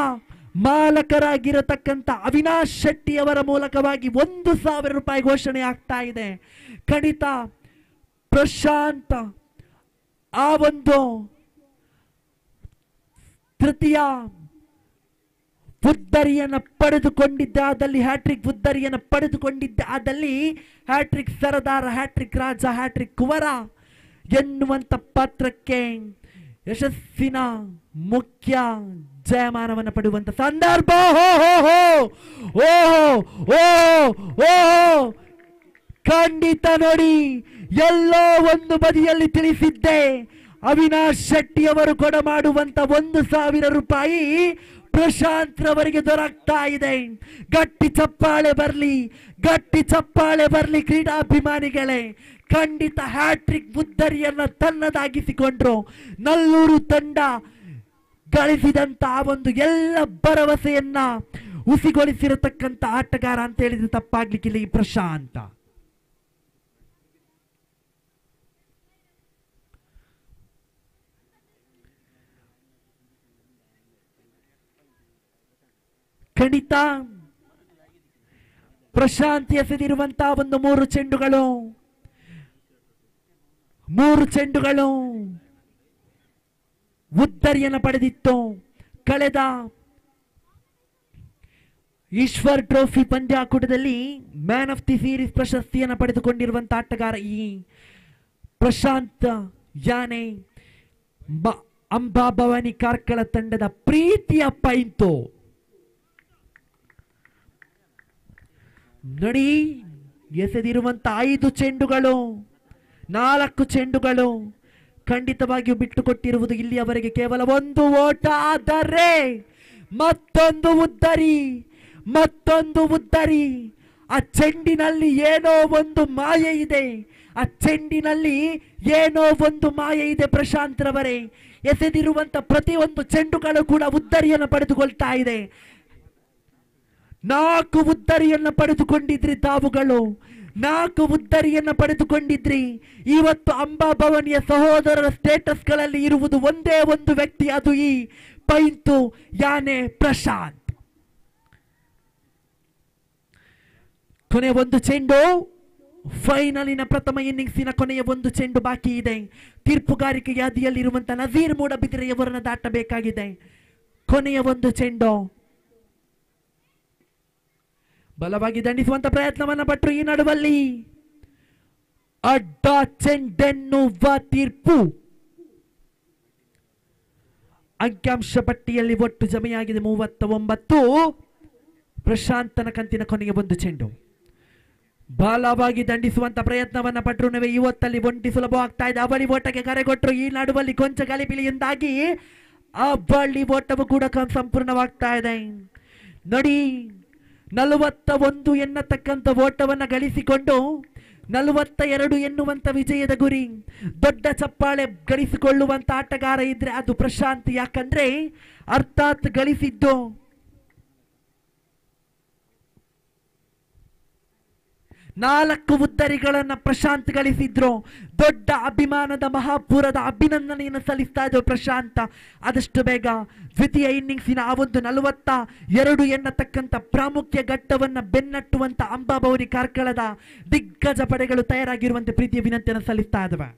ಮಾಲಕರಾಗಿರತಕ್ಕಂಥ ಅವಿನಾಶ್ ಶೆಟ್ಟಿ ಅವರ ಮೂಲಕವಾಗಿ 1,000 ರೂಪಾಯಿ ಘೋಷಣೆ ಆಗ್ತಾ ಇದೆ. ಖಂಡಿತ ಪ್ರಶಾಂತ್ ಆ ಒಂದು ತೃತೀಯ ಉದ್ದರಿಯನ್ನು ಪಡೆದುಕೊಂಡಿದ್ದಾದಲ್ಲಿ, ಹ್ಯಾಟ್ರಿಕ್ ಉದ್ದರಿಯನ್ನು ಪಡೆದುಕೊಂಡಿದ್ದಾದಲ್ಲಿ ಹ್ಯಾಟ್ರಿಕ್ ಸರದಾರ, ಹ್ಯಾಟ್ರಿಕ್ ರಾಜ, ಹ್ಯಾಟ್ರಿಕ್ ಕುವರ ಎನ್ನುವಂತ ಪಾತ್ರಕ್ಕೆ ಯಶಸ್ಸಿನ ಮುಖ್ಯ ಜಯಮಾನವನ್ನು ಪಡೆಯುವಂತ ಸಂದರ್ಭ. ಖಂಡಿತ ನೋಡಿ, ಎಲ್ಲೋ ಒಂದು ಬದಿಯಲ್ಲಿ ತಿಳಿಸಿದ್ದೆ, ಅವಿನಾಶ್ ಶೆಟ್ಟಿ ಅವರು ಕೊಡಮಾಡುವಂತ 1,000 ರೂಪಾಯಿ ಪ್ರಶಾಂತ್ ರವರಿಗೆ ದೊರಕ್ತಾ ಇದೆ. ಗಟ್ಟಿ ಚಪ್ಪಾಳೆ ಬರ್ಲಿ ಕ್ರೀಡಾಭಿಮಾನಿಗಳೇ. ಖಂಡಿತ ಹ್ಯಾಟ್ರಿಕ್ ಉದ್ದರಿಯನ್ನ ತನ್ನದಾಗಿಸಿಕೊಂಡ್ರು. ನಲ್ಲೂರು ತಂಡ ಗಳಿಸಿದಂತ ಆ ಒಂದು ಎಲ್ಲ ಭರವಸೆಯನ್ನ ಹುಸಿಗೊಳಿಸಿರತಕ್ಕಂತ ಆಟಗಾರ ಅಂತ ಹೇಳಿದ್ರೆ ತಪ್ಪಾಗ್ಲಿಕ್ಕಿಲ್ಲ ಈ ಪ್ರಶಾಂತ. ಖಂಡಿತ ಪ್ರಶಾಂತ್ ಎಸೆದಿರುವಂತಹ ಒಂದು 3 ಚೆಂಡುಗಳು ಉದ್ದರಿಯನ್ನು ಪಡೆದಿತ್ತು. ಕಳೆದ ಈಶ್ವರ್ ಟ್ರೋಫಿ ಪಂದ್ಯಾಕೂಟದಲ್ಲಿ ಮ್ಯಾನ್ ಆಫ್ ದಿ ಸೀರೀಸ್ ಪ್ರಶಸ್ತಿಯನ್ನು ಪಡೆದುಕೊಂಡಿರುವಂತಹ ಆಟಗಾರ ಈ ಪ್ರಶಾಂತ್ ಯಾನೆ. ಅಂಬಾಭವಾನಿ ಕಾರ್ಕಳ ತಂಡದ ಪ್ರೀತಿಯ ಪೈಂತು. ನೋಡಿ, ಎಸೆದಿರುವಂತ 5 ಚೆಂಡುಗಳು, 4 ಚೆಂಡುಗಳು ಖಂಡಿತವಾಗಿಯೂ ಬಿಟ್ಟುಕೊಟ್ಟಿರುವುದು ಇಲ್ಲಿಯವರೆಗೆ ಕೇವಲ 1 ಓಟ. ಆದರೆ ಮತ್ತೊಂದು ಉದ್ದರಿ. ಆ ಚೆಂಡಿನಲ್ಲಿ ಏನೋ ಒಂದು ಮಾಯೆ ಇದೆ. ಪ್ರಶಾಂತ್ ರವರೇ, ಎಸೆದಿರುವಂತ ಪ್ರತಿಯೊಂದು ಚೆಂಡುಗಳು ಕೂಡ ಉದ್ದರಿಯನ್ನು ಪಡೆದುಕೊಳ್ತಾ ಇದೆ. 4 ಉದ್ದರಿಯನ್ನು ಪಡೆದುಕೊಂಡಿದ್ರಿ ತಾವುಗಳು, 4 ಉದ್ದರಿಯನ್ನು ಪಡೆದುಕೊಂಡಿದ್ರಿ. ಇವತ್ತು ಅಂಬಾಭವಾನಿಯ ಸಹೋದರರ ಸ್ಟೇಟಸ್ಗಳಲ್ಲಿ ಇರುವುದು ಒಂದೇ ಒಂದು ವ್ಯಕ್ತಿ, ಅದು ಈ ಪೈಂತು ಯಾನೆ ಪ್ರಶಾಂತ್. ಕೊನೆಯ ಒಂದು ಚೆಂಡು, ಫೈನಲಿನ ಪ್ರಥಮ ಇನ್ನಿಂಗ್ಸಿನ ಕೊನೆಯ ಒಂದು ಚೆಂಡು ಬಾಕಿ ಇದೆ. ತೀರ್ಪುಗಾರಿಕೆ ಯಾದಿಯಲ್ಲಿರುವಂತಹ ನಜೀರ್ ಮೂಡಬಿದಿರೆಯವರನ್ನು ದಾಟಬೇಕಾಗಿದೆ. ಕೊನೆಯ ಒಂದು ಚೆಂಡು, ಬಲವಾಗಿ ದಂಡಿಸುವಂತ ಪ್ರಯತ್ನವನ್ನ ಪಟ್ಟರು. ಈ ನಡುವಲ್ಲಿ ಅಡ್ಡ ಚೆಂಡೆನ್ನುವ ತೀರ್ಪು. ಅಂಕಿಅಂಶ ಪಟ್ಟಿಯಲ್ಲಿ ಒಟ್ಟು ಜಮೆಯಾಗಿದೆ 39. ಪ್ರಶಾಂತನ ಕಂತಿನ ಕೊನೆಯ ಒಂದು ಚೆಂಡು, ಬಲವಾಗಿ ದಂಡಿಸುವಂತ ಪ್ರಯತ್ನವನ್ನ ಪಟ್ಟರು. ಇವತ್ತಲ್ಲಿ ಒಂಟಿ ಸುಲಭವಾಗ್ತಾ ಇದೆ. ಅವಳಿ ಓಟಕ್ಕೆ ಕರೆಗೊಟ್ಟರು. ಈ ನಡುವಲ್ಲಿ ಕೊಂಚ ಗಲಿಬಿಲಿಯಿಂದಾಗಿ ಅವಳಿ ಓಟವು ಕೂಡ ಸಂಪೂರ್ಣವಾಗ್ತಾ ಇದೆ. ನೋಡಿ, 41 ಎನ್ನತಕ್ಕಂಥ ಓಟವನ್ನು ಗಳಿಸಿಕೊಂಡು 42 ಎನ್ನುವಂತ ವಿಜಯದ ಗುರಿ. ದೊಡ್ಡ ಚಪ್ಪಾಳೆ ಗಳಿಸಿಕೊಳ್ಳುವಂತ ಆಟಗಾರ ಇದ್ರೆ ಅದು ಪ್ರಶಾಂತ್. ಯಾಕಂದ್ರೆ ಅರ್ಥಾತ್ ಗಳಿಸಿದ್ದು 4 ಉದ್ದರಿಗಳನ್ನ ಪ್ರಶಾಂತ್ ಗಳಿಸಿದ್ರು. ದೊಡ್ಡ ಅಭಿಮಾನದ ಮಹಾಪುರದ ಅಭಿನಂದನೆಯನ್ನು ಸಲ್ಲಿಸ್ತಾ ಇದ್ರು ಪ್ರಶಾಂತ್. ಆದಷ್ಟು ಬೇಗ ದ್ವಿತೀಯ ಇನ್ನಿಂಗ್ಸಿನ ಆ ಒಂದು 42 ಎನ್ನತಕ್ಕಂಥ ಪ್ರಾಮುಖ್ಯ ಘಟ್ಟವನ್ನ ಬೆನ್ನಟ್ಟುವಂತ ಅಂಬಾಭವಾನಿ ಕಾರ್ಕಳದ ದಿಗ್ಗಜ ಪಡೆಗಳು ತಯಾರಾಗಿರುವಂತೆ ಪ್ರೀತಿಯ ವಿನಂತಿಯನ್ನು ಸಲ್ಲಿಸ್ತಾ ಇದ್ದಾವೆ.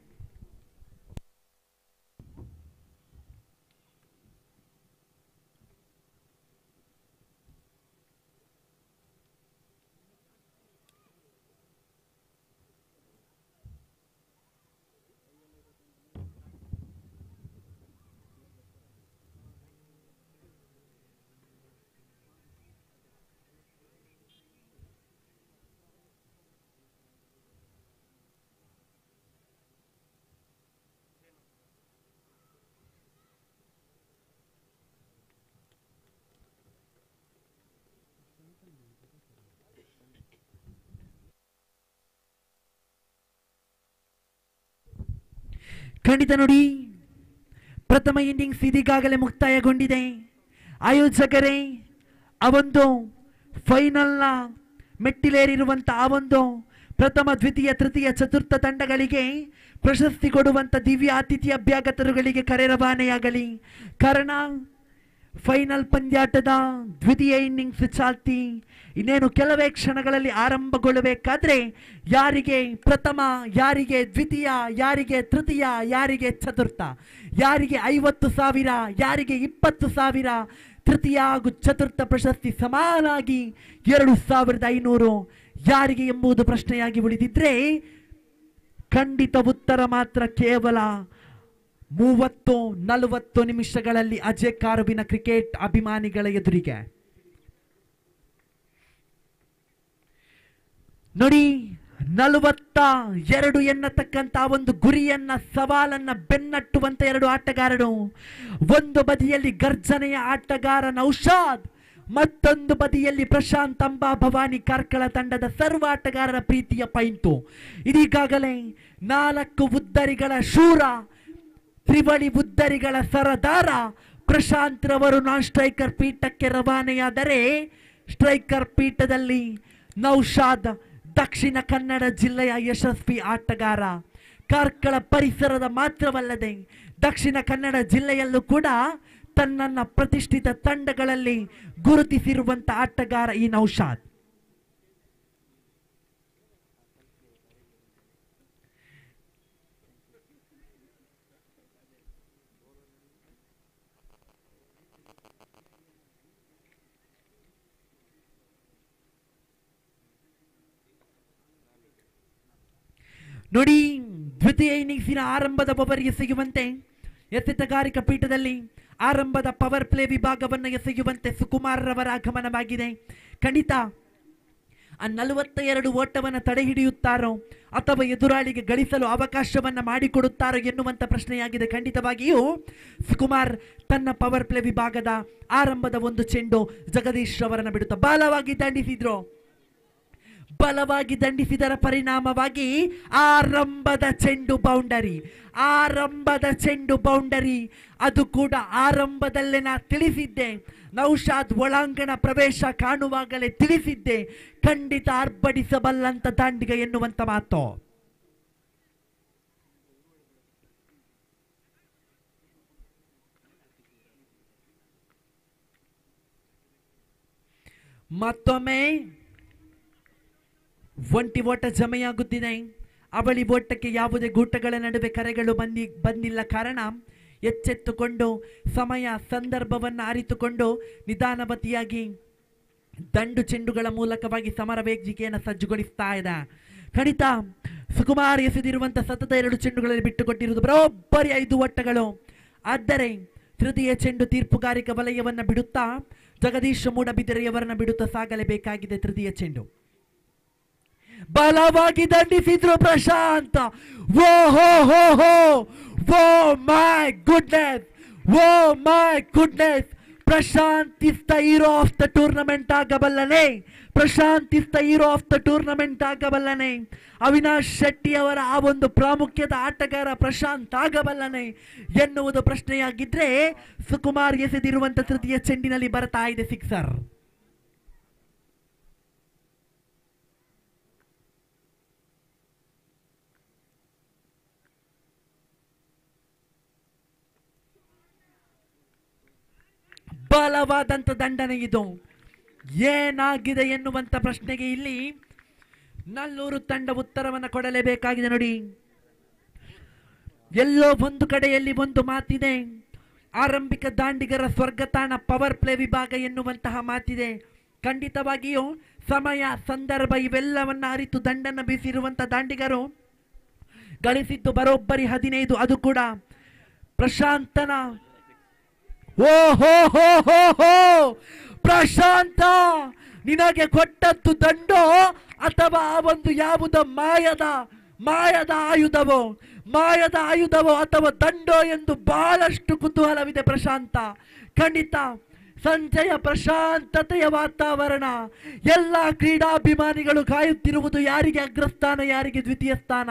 ಖಂಡಿತ ನೋಡಿ, ಪ್ರಥಮ ಇನ್ನಿಂಗ್ಸ್ ಇದೀಗಾಗಲೇ ಮುಕ್ತಾಯಗೊಂಡಿದೆ. ಆಯೋಜಕರೇ, ಆ ಒಂದು ಫೈನಲ್ನ ಮೆಟ್ಟಿಲೇರಿರುವಂಥ ಆ ಒಂದು ಪ್ರಥಮ, ದ್ವಿತೀಯ, ತೃತೀಯ, ಚತುರ್ಥ ತಂಡಗಳಿಗೆ ಪ್ರಶಸ್ತಿ ಕೊಡುವಂಥ ದಿವ್ಯ ಅತಿಥಿ ಅಭ್ಯಾಗತರುಗಳಿಗೆ ಕರೆ ರವಾನೆಯಾಗಲಿ. ಕಾರಣ ಫೈನಲ್ ಪಂದ್ಯಾಟದ ದ್ವಿತೀಯ ಇನ್ನಿಂಗ್ಸ್ ಚಾಲ್ತಿ ಇನ್ನೇನು ಕೆಲವೇ ಕ್ಷಣಗಳಲ್ಲಿ ಆರಂಭಗೊಳ್ಳಬೇಕಾದ್ರೆ ಯಾರಿಗೆ ಪ್ರಥಮ, ಯಾರಿಗೆ ದ್ವಿತೀಯ, ಯಾರಿಗೆ ತೃತೀಯ, ಯಾರಿಗೆ ಚತುರ್ಥ, ಯಾರಿಗೆ 50,000, ಯಾರಿಗೆ 20,000 ತೃತೀಯ ಹಾಗೂ ಚತುರ್ಥ ಪ್ರಶಸ್ತಿ ಸಮಾನಾಗಿ 2,500 ಯಾರಿಗೆ ಎಂಬುದು ಪ್ರಶ್ನೆಯಾಗಿ ಉಳಿದಿದ್ರೆ ಖಂಡಿತ ಉತ್ತರ ಮಾತ್ರ ಕೇವಲ 30-40 ನಿಮಿಷಗಳಲ್ಲಿ ಅಜಯ್ ಕಾರುವಿನ ಕ್ರಿಕೆಟ್ ಅಭಿಮಾನಿಗಳ ಎದುರಿಗೆ. ನೋಡಿ, 42 ಎನ್ನತಕ್ಕಂತ ಒಂದು ಗುರಿಯನ್ನ, ಸವಾಲನ್ನ ಬೆನ್ನಟ್ಟುವಂತ 2 ಆಟಗಾರರು. ಒಂದು ಬದಿಯಲ್ಲಿ ಗರ್ಜನೆಯ ಆಟಗಾರ ನೌಶಾದ್, ಮತ್ತೊಂದು ಬದಿಯಲ್ಲಿ ಪ್ರಶಾಂತ್ ಅಂಬಾಭವಾನಿ ಕಾರ್ಕಳ ತಂಡದ ಸರ್ವ ಆಟಗಾರರ ಪ್ರೀತಿಯ ಪೈಂಟು. ಇದೀಗಾಗಲೇ 4 ಉದ್ದರಿಗಳ ಶೂರ, ತ್ರಿವಳಿ ಉದ್ದರಿಗಳ ಸರದಾರ ಪ್ರಶಾಂತ್ ರವರು ನಾನ್ ಸ್ಟ್ರೈಕರ್ ಪೀಠಕ್ಕೆ ರವಾನೆಯಾದರೆ, ಸ್ಟ್ರೈಕರ್ ಪೀಠದಲ್ಲಿ ನೌಶಾದ್ ದಕ್ಷಿಣ ಕನ್ನಡ ಜಿಲ್ಲೆಯ ಯಶಸ್ವಿ ಆಟಗಾರ. ಕಾರ್ಕಳ ಪರಿಸರದ ಮಾತ್ರವಲ್ಲದೆ ದಕ್ಷಿಣ ಕನ್ನಡ ಜಿಲ್ಲೆಯಲ್ಲೂ ಕೂಡ ತನ್ನನ್ನು ಪ್ರತಿಷ್ಠಿತ ತಂಡಗಳಲ್ಲಿ ಗುರುತಿಸಿರುವಂತ ಆಟಗಾರ ಈ ನೌಶಾದ್. ನೋಡಿ, ದ್ವಿತೀಯ ಇನ್ನಿಂಗ್ಸಿನ ಆರಂಭದ ಓವರ್ ಎಸೆಯುವಂತೆ ಎಸೆತಗಾರಿಕಾ ಪೀಠದಲ್ಲಿ ಆರಂಭದ ಪವರ್ ಪ್ಲೇ ವಿಭಾಗವನ್ನು ಎಸೆಯುವಂತೆ ಸುಕುಮಾರ್ ರವರ ಆಗಮನವಾಗಿದೆ. ಖಂಡಿತ ಆ 42 ಓಟವನ್ನು ತಡೆ ಹಿಡಿಯುತ್ತಾರೋ ಅಥವಾ ಎದುರಾಳಿಗೆ ಗಳಿಸಲು ಅವಕಾಶವನ್ನ ಮಾಡಿಕೊಡುತ್ತಾರೋ ಎನ್ನುವಂತ ಪ್ರಶ್ನೆಯಾಗಿದೆ. ಖಂಡಿತವಾಗಿಯೂ ಸುಕುಮಾರ್ ತನ್ನ ಪವರ್ ಪ್ಲೇ ವಿಭಾಗದ ಆರಂಭದ ಒಂದು ಚೆಂಡು ಜಗದೀಶ್ ಅವರನ್ನು ಬಿಡುತ್ತಾ ಬಲವಾಗಿ ದಂಡಿಸಿದರ ಪರಿಣಾಮವಾಗಿ ಆರಂಭದ ಚೆಂಡು ಬೌಂಡರಿ. ಅದು ಕೂಡ ಆರಂಭದಲ್ಲೇ ನಾ ತಿಳಿಸಿದ್ದೆ, ನೌಶಾದ್ ಒಳಾಂಗಣ ಪ್ರವೇಶ ಕಾಣುವಾಗಲೇ ತಿಳಿಸಿದ್ದೆ, ಖಂಡಿತ ಅರ್ಪಡಿಸಬಲ್ಲಂತ ದಾಂಡಿಗ ಎನ್ನುವಂತ ಮಾತು. ಮತ್ತೊಮ್ಮೆ ಒಂಟಿ ಓಟ ಜಮೆಯಾಗುತ್ತಿದೆ. ಅವಳಿ ಓಟಕ್ಕೆ ಯಾವುದೇ ಗೂಟಗಳ ನಡುವೆ ಕರೆಗಳು ಬಂದಿಲ್ಲ. ಕಾರಣ ಎಚ್ಚೆತ್ತುಕೊಂಡು ಸಮಯ ಸಂದರ್ಭವನ್ನು ಅರಿತುಕೊಂಡು ನಿಧಾನವತಿಯಾಗಿ ದಂಡು ಚೆಂಡುಗಳ ಮೂಲಕವಾಗಿ ಸಮರ ವೇದಿಕೆಯನ್ನು ಸಜ್ಜುಗೊಳಿಸ್ತಾ ಇದೆ. ಖಂಡಿತ ಸುಕುಮಾರ್ ಎಸೆದಿರುವಂತ ಸತತ 2 ಚೆಂಡುಗಳಲ್ಲಿ ಬಿಟ್ಟುಕೊಟ್ಟಿರುವುದು ಬರೋಬ್ಬರಿ 5 ಓಟಗಳು. ಆದರೆ ತೃತೀಯ ಚೆಂಡು ತೀರ್ಪುಗಾರಿಕಾ ವಲಯವನ್ನು ಬಿಡುತ್ತಾ ಜಗದೀಶ್ ಮೂಡಬಿದಿರೆಯವರನ್ನ ಬಿಡುತ್ತಾ ಸಾಗಲೇಬೇಕಾಗಿದೆ. ತೃತೀಯ ಚೆಂಡು ಬಲವಾಗಿ ದಂಡಿಸಿದ್ರು Prashanth. Oh my goodness, Prashanth is the hero of the tournament ಆಗಬಲ್ಲನೆ. ಅವಿನಾಶ್ ಶೆಟ್ಟಿ ಅವರ ಆ ಒಂದು ಪ್ರಾಮುಖ್ಯದ ಆಟಗಾರ ಪ್ರಶಾಂತ್ ಆಗಬಲ್ಲನೆ ಎನ್ನುವುದು ಪ್ರಶ್ನೆಯಾಗಿದ್ರೆ, ಸುಕುಮಾರ್ ಎಸೆದಿರುವಂತ ತೃತೀಯ ಚೆಂಡಿನಲ್ಲಿ ಬರ್ತಾ ಇದೆ ಸಿಕ್ಸರ್. ಬಲವಾದಂತ ದಂಡನೆ ಇದು. ಏನಾಗಿದೆ ಎನ್ನುವಂತ ಪ್ರಶ್ನೆಗೆ ಇಲ್ಲಿ ನಲ್ಲೂರು ತಂಡ ಉತ್ತರವನ್ನು ಕೊಡಲೇಬೇಕಾಗಿದೆ. ನೋಡಿ, ಎಲ್ಲೋ ಒಂದು ಕಡೆಯಲ್ಲಿ ಒಂದು ಮಾತಿದೆ, ಆರಂಭಿಕ ದಾಂಡಿಗರ ಸ್ವರ್ಗತಾಣ ಪವರ್ ಪ್ಲೇ ವಿಭಾಗ ಎನ್ನುವಂತಹ ಮಾತಿದೆ. ಖಂಡಿತವಾಗಿಯೂ ಸಮಯ ಸಂದರ್ಭ ಇವೆಲ್ಲವನ್ನ ಅರಿತು ದಂಡನ್ನು ಬೀಸಿರುವಂತ ದಾಂಡಿಗರು ಗಳಿಸಿದ್ದು ಬರೋಬ್ಬರಿ 15. ಅದು ಕೂಡ ಪ್ರಶಾಂತನ ಪ್ರಶಾಂತ ನಿನಗೆ ಕೊಟ್ಟದ್ದು ದಂಡೋ ಅಥವಾ ಒಂದು ಯಾವುದೋ ಮಾಯದ ಆಯುಧವೋ ಅಥವಾ ದಂಡೋ ಎಂದು ಬಹಳಷ್ಟು ಕುತೂಹಲವಿದೆ ಪ್ರಶಾಂತ. ಖಂಡಿತ ಸಂಜೆಯ ಪ್ರಶಾಂತತೆಯ ವಾತಾವರಣ, ಎಲ್ಲ ಕ್ರೀಡಾಭಿಮಾನಿಗಳು ಕಾಯುತ್ತಿರುವುದು ಯಾರಿಗೆ ಅಗ್ರಸ್ಥಾನ ಯಾರಿಗೆ ದ್ವಿತೀಯ ಸ್ಥಾನ.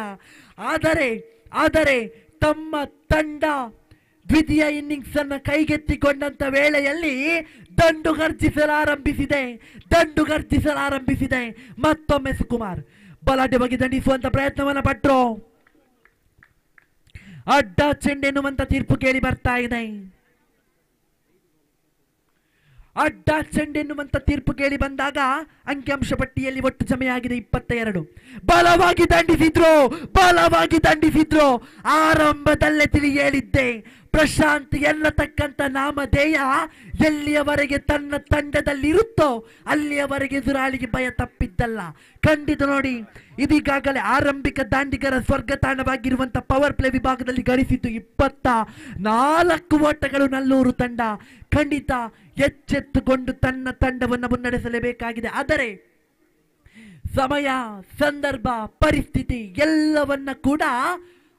ಆದರೆ ತಮ್ಮ ತಂಡ ದ್ವಿತೀಯ ಇನ್ನಿಂಗ್ಸ್ ಅನ್ನು ಕೈಗೆತ್ತಿಕೊಂಡಂತ ವೇಳೆಯಲ್ಲಿ ದಂಡು ಗರ್ಜಿಸಲಾರಂಭಿಸಿದೆ. ಮತ್ತೊಮ್ಮೆ ಸುಕುಮಾರ್ ಬಲಾಢ್ಯವಾಗಿ ದಂಡಿಸುವಂತ ಪ್ರಯತ್ನವನ್ನ ಪಟ್ರು. ಅಡ್ಡ ಚೆಂಡೆನ್ನುವಂತ ತೀರ್ಪು ಕೇಳಿ ಬರ್ತಾ ಇದೆ. ಅಡ್ಡ ಚೆಂಡೆನ್ನುವಂತ ತೀರ್ಪು ಕೇಳಿ ಬಂದಾಗ ಅಂಕಿಅಂಶ ಪಟ್ಟಿಯಲ್ಲಿ ಒಟ್ಟು ಜಮೆಯಾಗಿದೆ 22. ಬಲವಾಗಿ ದಂಡಿಸಿದ್ರು. ಆರಂಭದಲ್ಲೇ ತಿಳಿ ಹೇಳಿದ್ದೆ, ಪ್ರಶಾಂತ್ ಎನ್ನತಕ್ಕಂಥ ನಾಮಧೇಯ ಎಲ್ಲಿಯವರೆಗೆ ತನ್ನ ತಂಡದಲ್ಲಿರುತ್ತೋ ಅಲ್ಲಿಯವರೆಗೆ ಎದುರಾಳಿಗೆ ಭಯ ತಪ್ಪಿದ್ದಲ್ಲ. ಖಂಡಿತ ನೋಡಿ, ಇದೀಗಾಗಲೇ ಆರಂಭಿಕ ದಾಂಡಿಗರ ಸ್ವರ್ಗತಾಣವಾಗಿರುವಂತ ಪವರ್ ಪ್ಲೇ ವಿಭಾಗದಲ್ಲಿ ಗಳಿಸಿದ್ದು 24 ಓಟಗಳು ನಲ್ಲೂರು ತಂಡ. ಖಂಡಿತ ಎಚ್ಚೆತ್ತುಕೊಂಡು ತನ್ನ ತಂಡವನ್ನು ಮುನ್ನಡೆಸಲೇಬೇಕಾಗಿದೆ. ಆದರೆ ಸಮಯ, ಸಂದರ್ಭ, ಪರಿಸ್ಥಿತಿ ಎಲ್ಲವನ್ನ ಕೂಡ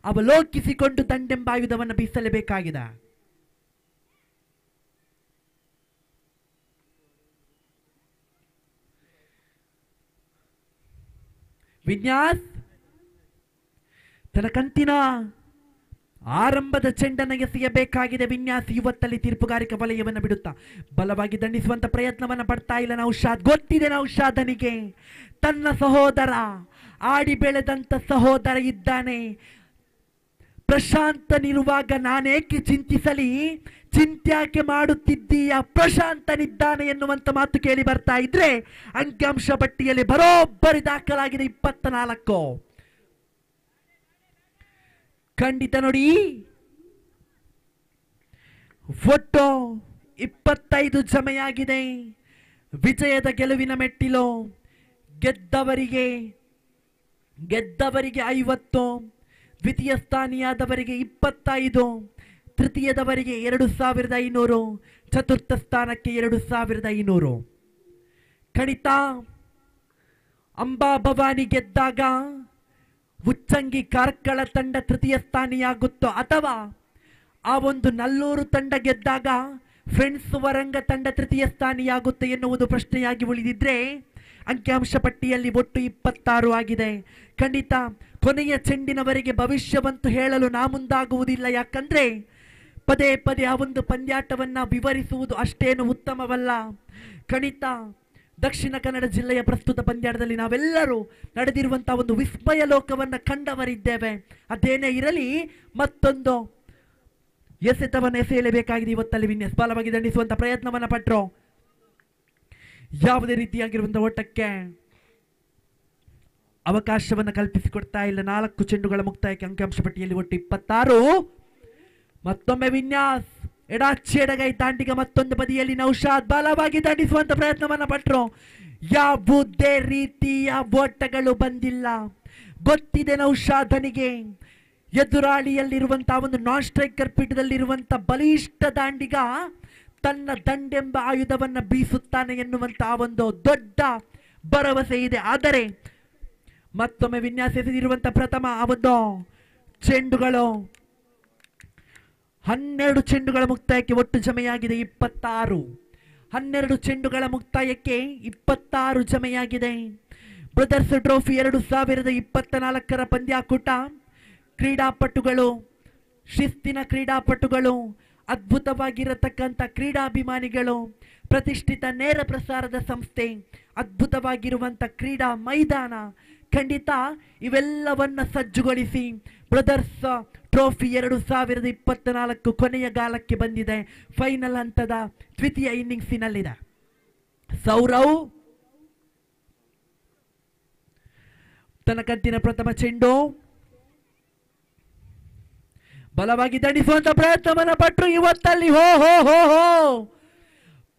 ಅವಲೋಕಿಸಿಕೊಂಡು ದಂಡೆಂಬ ಆಯುಧವನ್ನು ಬೀಸಲೇಬೇಕಾಗಿದೆ. ವಿನ್ಯಾಸ್ ತನ್ನ ಕಂತಿನ ಆರಂಭದ ಚೆಂಡನ್ನು ಎಸೆಯಬೇಕಾಗಿದೆ. ವಿನ್ಯಾಸ್ ಇವತ್ತಲ್ಲಿ ತೀರ್ಪುಗಾರಿಕಾ ವಲಯವನ್ನು ಬಿಡುತ್ತಾ ಬಲವಾಗಿ ದಂಡಿಸುವಂತ ಪ್ರಯತ್ನವನ್ನು ಪಡ್ತಾ ಇಲ್ಲ ನೌಶಾದ್. ಗೊತ್ತಿದೆ ನೌಶಾದನಿಗೆ ತನ್ನ ಸಹೋದರ, ಆಡಿ ಬೆಳೆದಂತ ಸಹೋದರ ಇದ್ದಾನೆ. ಪ್ರಶಾಂತನಿರುವಾಗ ನಾನೇಕೆ ಚಿಂತಿಸಲಿ, ಚಿಂತ್ಯಾಕೆ ಮಾಡುತ್ತಿದ್ದೀಯ, ಪ್ರಶಾಂತನಿದ್ದಾನೆ ಎನ್ನುವಂತ ಮಾತು ಕೇಳಿ ಬರ್ತಾ ಇದ್ರೆ ಅಂಕಿಅಂಶ ಪಟ್ಟಿಯಲ್ಲಿ ಬರೋಬ್ಬರಿ ದಾಖಲಾಗಿದೆ 24. ಖಂಡಿತ ನೋಡಿ, ಒಟ್ಟು 25 ಜಮೆಯಾಗಿದೆ. ವಿಜಯದ ಗೆಲುವಿನ ಮೆಟ್ಟಿಲು ಗೆದ್ದವರಿಗೆ 50, ದ್ವಿತೀಯ ಸ್ಥಾನಿಯಾದವರಿಗೆ 25, ತೃತೀಯದವರಿಗೆ 2500, ಚತುರ್ಥ ಸ್ಥಾನಕ್ಕೆ 2500. ಖಂಡಿತ ಅಂಬಾ ಭವಾನಿ ಗೆದ್ದಾಗ ಉಚ್ಚಂಗಿ ಕಾರ್ಕಳ ತಂಡ ತೃತೀಯ ಸ್ಥಾನಿಯಾಗುತ್ತೋ ಅಥವಾ ಆ ಒಂದು ನಲ್ಲೂರು ತಂಡ ಗೆದ್ದಾಗ ಫ್ರೆಂಡ್ಸ್ ವರಂಗ ತಂಡ ತೃತೀಯ ಸ್ಥಾನಿಯಾಗುತ್ತೆ ಎನ್ನುವುದು ಪ್ರಶ್ನೆಯಾಗಿ ಉಳಿದಿದ್ರೆ ಅಂಕಿಅಂಶ ಪಟ್ಟಿಯಲ್ಲಿ ಒಟ್ಟು 26 ಆಗಿದೆ. ಖಂಡಿತ ಕೊನೆಯ ಚೆಂಡಿನವರೆಗೆ ಭವಿಷ್ಯವಂತೂ ಹೇಳಲು ನಾ ಮುಂದಾಗುವುದಿಲ್ಲ. ಯಾಕಂದ್ರೆ ಪದೇ ಪದೇ ಆ ಒಂದು ಪಂದ್ಯಾಟವನ್ನ ವಿವರಿಸುವುದು ಅಷ್ಟೇನು ಉತ್ತಮವಲ್ಲ. ಖಂಡಿತ ದಕ್ಷಿಣ ಕನ್ನಡ ಜಿಲ್ಲೆಯ ಪ್ರಸ್ತುತ ಪಂದ್ಯಾಟದಲ್ಲಿ ನಾವೆಲ್ಲರೂ ನಡೆದಿರುವಂತಹ ಒಂದು ವಿಸ್ಮಯ ಲೋಕವನ್ನ ಕಂಡವರಿದ್ದೇವೆ. ಅದೇನೇ ಇರಲಿ, ಮತ್ತೊಂದು ಎಸೆತವನ್ನು ಎಸೆಯಲೇಬೇಕಾಗಿದೆ. ಇವತ್ತಲ್ಲಿ ವಿನ್ಯಾಸ್ ಬಲವಾಗಿ ದಂಡಿಸುವಂತ ಪ್ರಯತ್ನವನ್ನ ಪಟ್ರು. ಯಾವುದೇ ರೀತಿಯಾಗಿರುವಂತಹ ಓಟಕ್ಕೆ ಅವಕಾಶವನ್ನು ಕಲ್ಪಿಸಿಕೊಡ್ತಾ ಇಲ್ಲ. 4 ಚೆಂಡುಗಳ ಮುಕ್ತಾಯಕ್ಕೆ ಅಂಕಿಅಂಶ ಪಟ್ಟಿಯಲ್ಲಿ ಒಟ್ಟು 26. ಮತ್ತೊಮ್ಮೆ ವಿನ್ಯಾಸ್ ಎಡಾಚಿ ಎಡಗೈ ದಾಂಡಿಗ ಮತ್ತೊಂದು ಬದಿಯಲ್ಲಿ ನೌಶಾದ್ ಬಲವಾಗಿ ದಂಡಿಸುವಂತ ಪ್ರಯತ್ನವನ್ನ ಪಟ್ರು. ಯಾವುದೇ ರೀತಿಯ ಓಟಗಳು ಬಂದಿಲ್ಲ. ಗೊತ್ತಿದೆ ನೌಶಾದನಿಗೆ ಎದುರಾಳಿಯಲ್ಲಿರುವಂತಹ ಒಂದು ನಾನ್ ಸ್ಟ್ರೈಕರ್ ಪೀಠದಲ್ಲಿರುವಂತ ಬಲಿಷ್ಠ ದಾಂಡಿಗ ತನ್ನ ದಂಡೆಂಬ ಆಯುಧವನ್ನ ಬೀಸುತ್ತಾನೆ ಎನ್ನುವಂತಹ ಒಂದು ದೊಡ್ಡ ಭರವಸೆ ಇದೆ. ಆದರೆ ಮತ್ತೊಮ್ಮೆ ವಿನ್ಯಾಸ ಎಸೆದಿರುವಂತಹ ಪ್ರಥಮ ಆ ಒಂದು ಚೆಂಡುಗಳು 12 ಚೆಂಡುಗಳ ಮುಕ್ತಾಯಕ್ಕೆ ಒಟ್ಟು ಜಮೆಯಾಗಿದೆ 26. 12 ಚೆಂಡುಗಳ ಮುಕ್ತಾಯಕ್ಕೆ 26 ಜಮೆಯಾಗಿದೆ. ಬ್ರದರ್ಸ್ ಟ್ರೋಫಿ 2024 ಪಂದ್ಯಾಕೂಟ ಕ್ರೀಡಾಪಟುಗಳು, ಶಿಸ್ತಿನ ಕ್ರೀಡಾಪಟುಗಳು, ಅದ್ಭುತವಾಗಿರತಕ್ಕಂಥ ಕ್ರೀಡಾಭಿಮಾನಿಗಳು, ಪ್ರತಿಷ್ಠಿತ ನೇರ ಪ್ರಸಾರದ ಸಂಸ್ಥೆ, ಅದ್ಭುತವಾಗಿರುವಂಥ ಕ್ರೀಡಾ ಮೈದಾನ, ಖಂಡಿತ ಇವೆಲ್ಲವನ್ನ ಸಜ್ಜುಗೊಳಿಸಿ ಬ್ರದರ್ಸ್ ಟ್ರೋಫಿ 2024 ಕೊನೆಯ ಗಾಲಕ್ಕೆ ಬಂದಿದೆ. ಫೈನಲ್ ಹಂತದ ದ್ವಿತೀಯ ಇನ್ನಿಂಗ್ಸಿನಲ್ಲಿದೆ. ಸೌರವ್ ತನ್ನ ಕಂತಿನ ಪ್ರಥಮ ಚೆಂಡು ಬಲವಾಗಿ ದಂಡಿಸುವಂತ ಪ್ರಯತ್ನವನ್ನ ಪಟ್ರು. ಇವತ್ತಲ್ಲಿ ಹೋ ಹೋ ಹೋ ಹೋ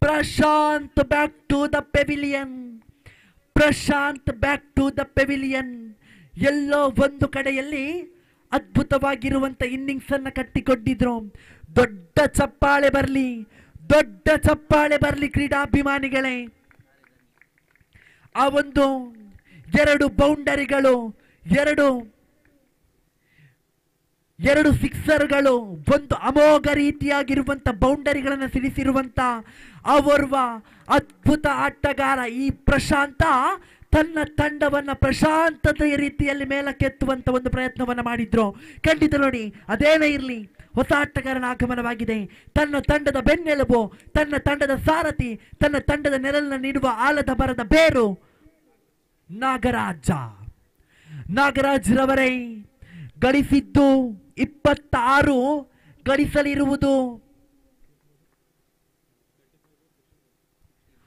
Prashanth back to the pavilion. Prashanth back to the pavilion. ಎಲ್ಲೋ ಒಂದು ಕಡೆಯಲ್ಲಿ ಅದ್ಭುತವಾಗಿರುವಂತ ಇನ್ನಿಂಗ್ಸ್ ಅನ್ನ ಕಟ್ಟಿಕೊಂಡಿದ್ರು. ದೊಡ್ಡ ಚಪ್ಪಾಳೆ ಬರಲಿ, ದೊಡ್ಡ ಚಪ್ಪಾಳೆ ಬರಲಿ ಕ್ರೀಡಾಭಿಮಾನಿಗಳೇ. ಆ ಒಂದು 2 ಬೌಂಡರಿಗಳು, ಎರಡು ಸಿಕ್ಸರ್ಗಳು, ಒಂದು ಅಮೋಘ ರೀತಿಯಾಗಿರುವಂತ ಬೌಂಡರಿಗಳನ್ನು ಸಿಡಿಸಿರುವಂತ ಓರ್ವ ಅದ್ಭುತ ಆಟಗಾರ ಈ ಪ್ರಶಾಂತ ತನ್ನ ತಂಡವನ್ನ ಪ್ರಶಾಂತತೆಯ ರೀತಿಯಲ್ಲಿ ಮೇಲಕ್ಕೆತ್ತುವಂತ ಒಂದು ಪ್ರಯತ್ನವನ್ನ ಮಾಡಿದ್ರು. ಖಂಡಿತ ನೋಡಿ, ಅದೇನೇ ಇರಲಿ, ಹೊಸ ಆಟಗಾರನ ಆಗಮನವಾಗಿದೆ. ತನ್ನ ತಂಡದ ಬೆನ್ನೆಲುಬು, ತನ್ನ ತಂಡದ ಸಾರಥಿ, ತನ್ನ ತಂಡದ ನೆರಳನ್ನು ನೀಡುವ ಆಲದ ಮರದ ಬೇರು ನಾಗರಾಜ್ ರವರೇ ಗಳಿಸಿದ್ದು 26, ಗಳಿಸಲಿರುವುದು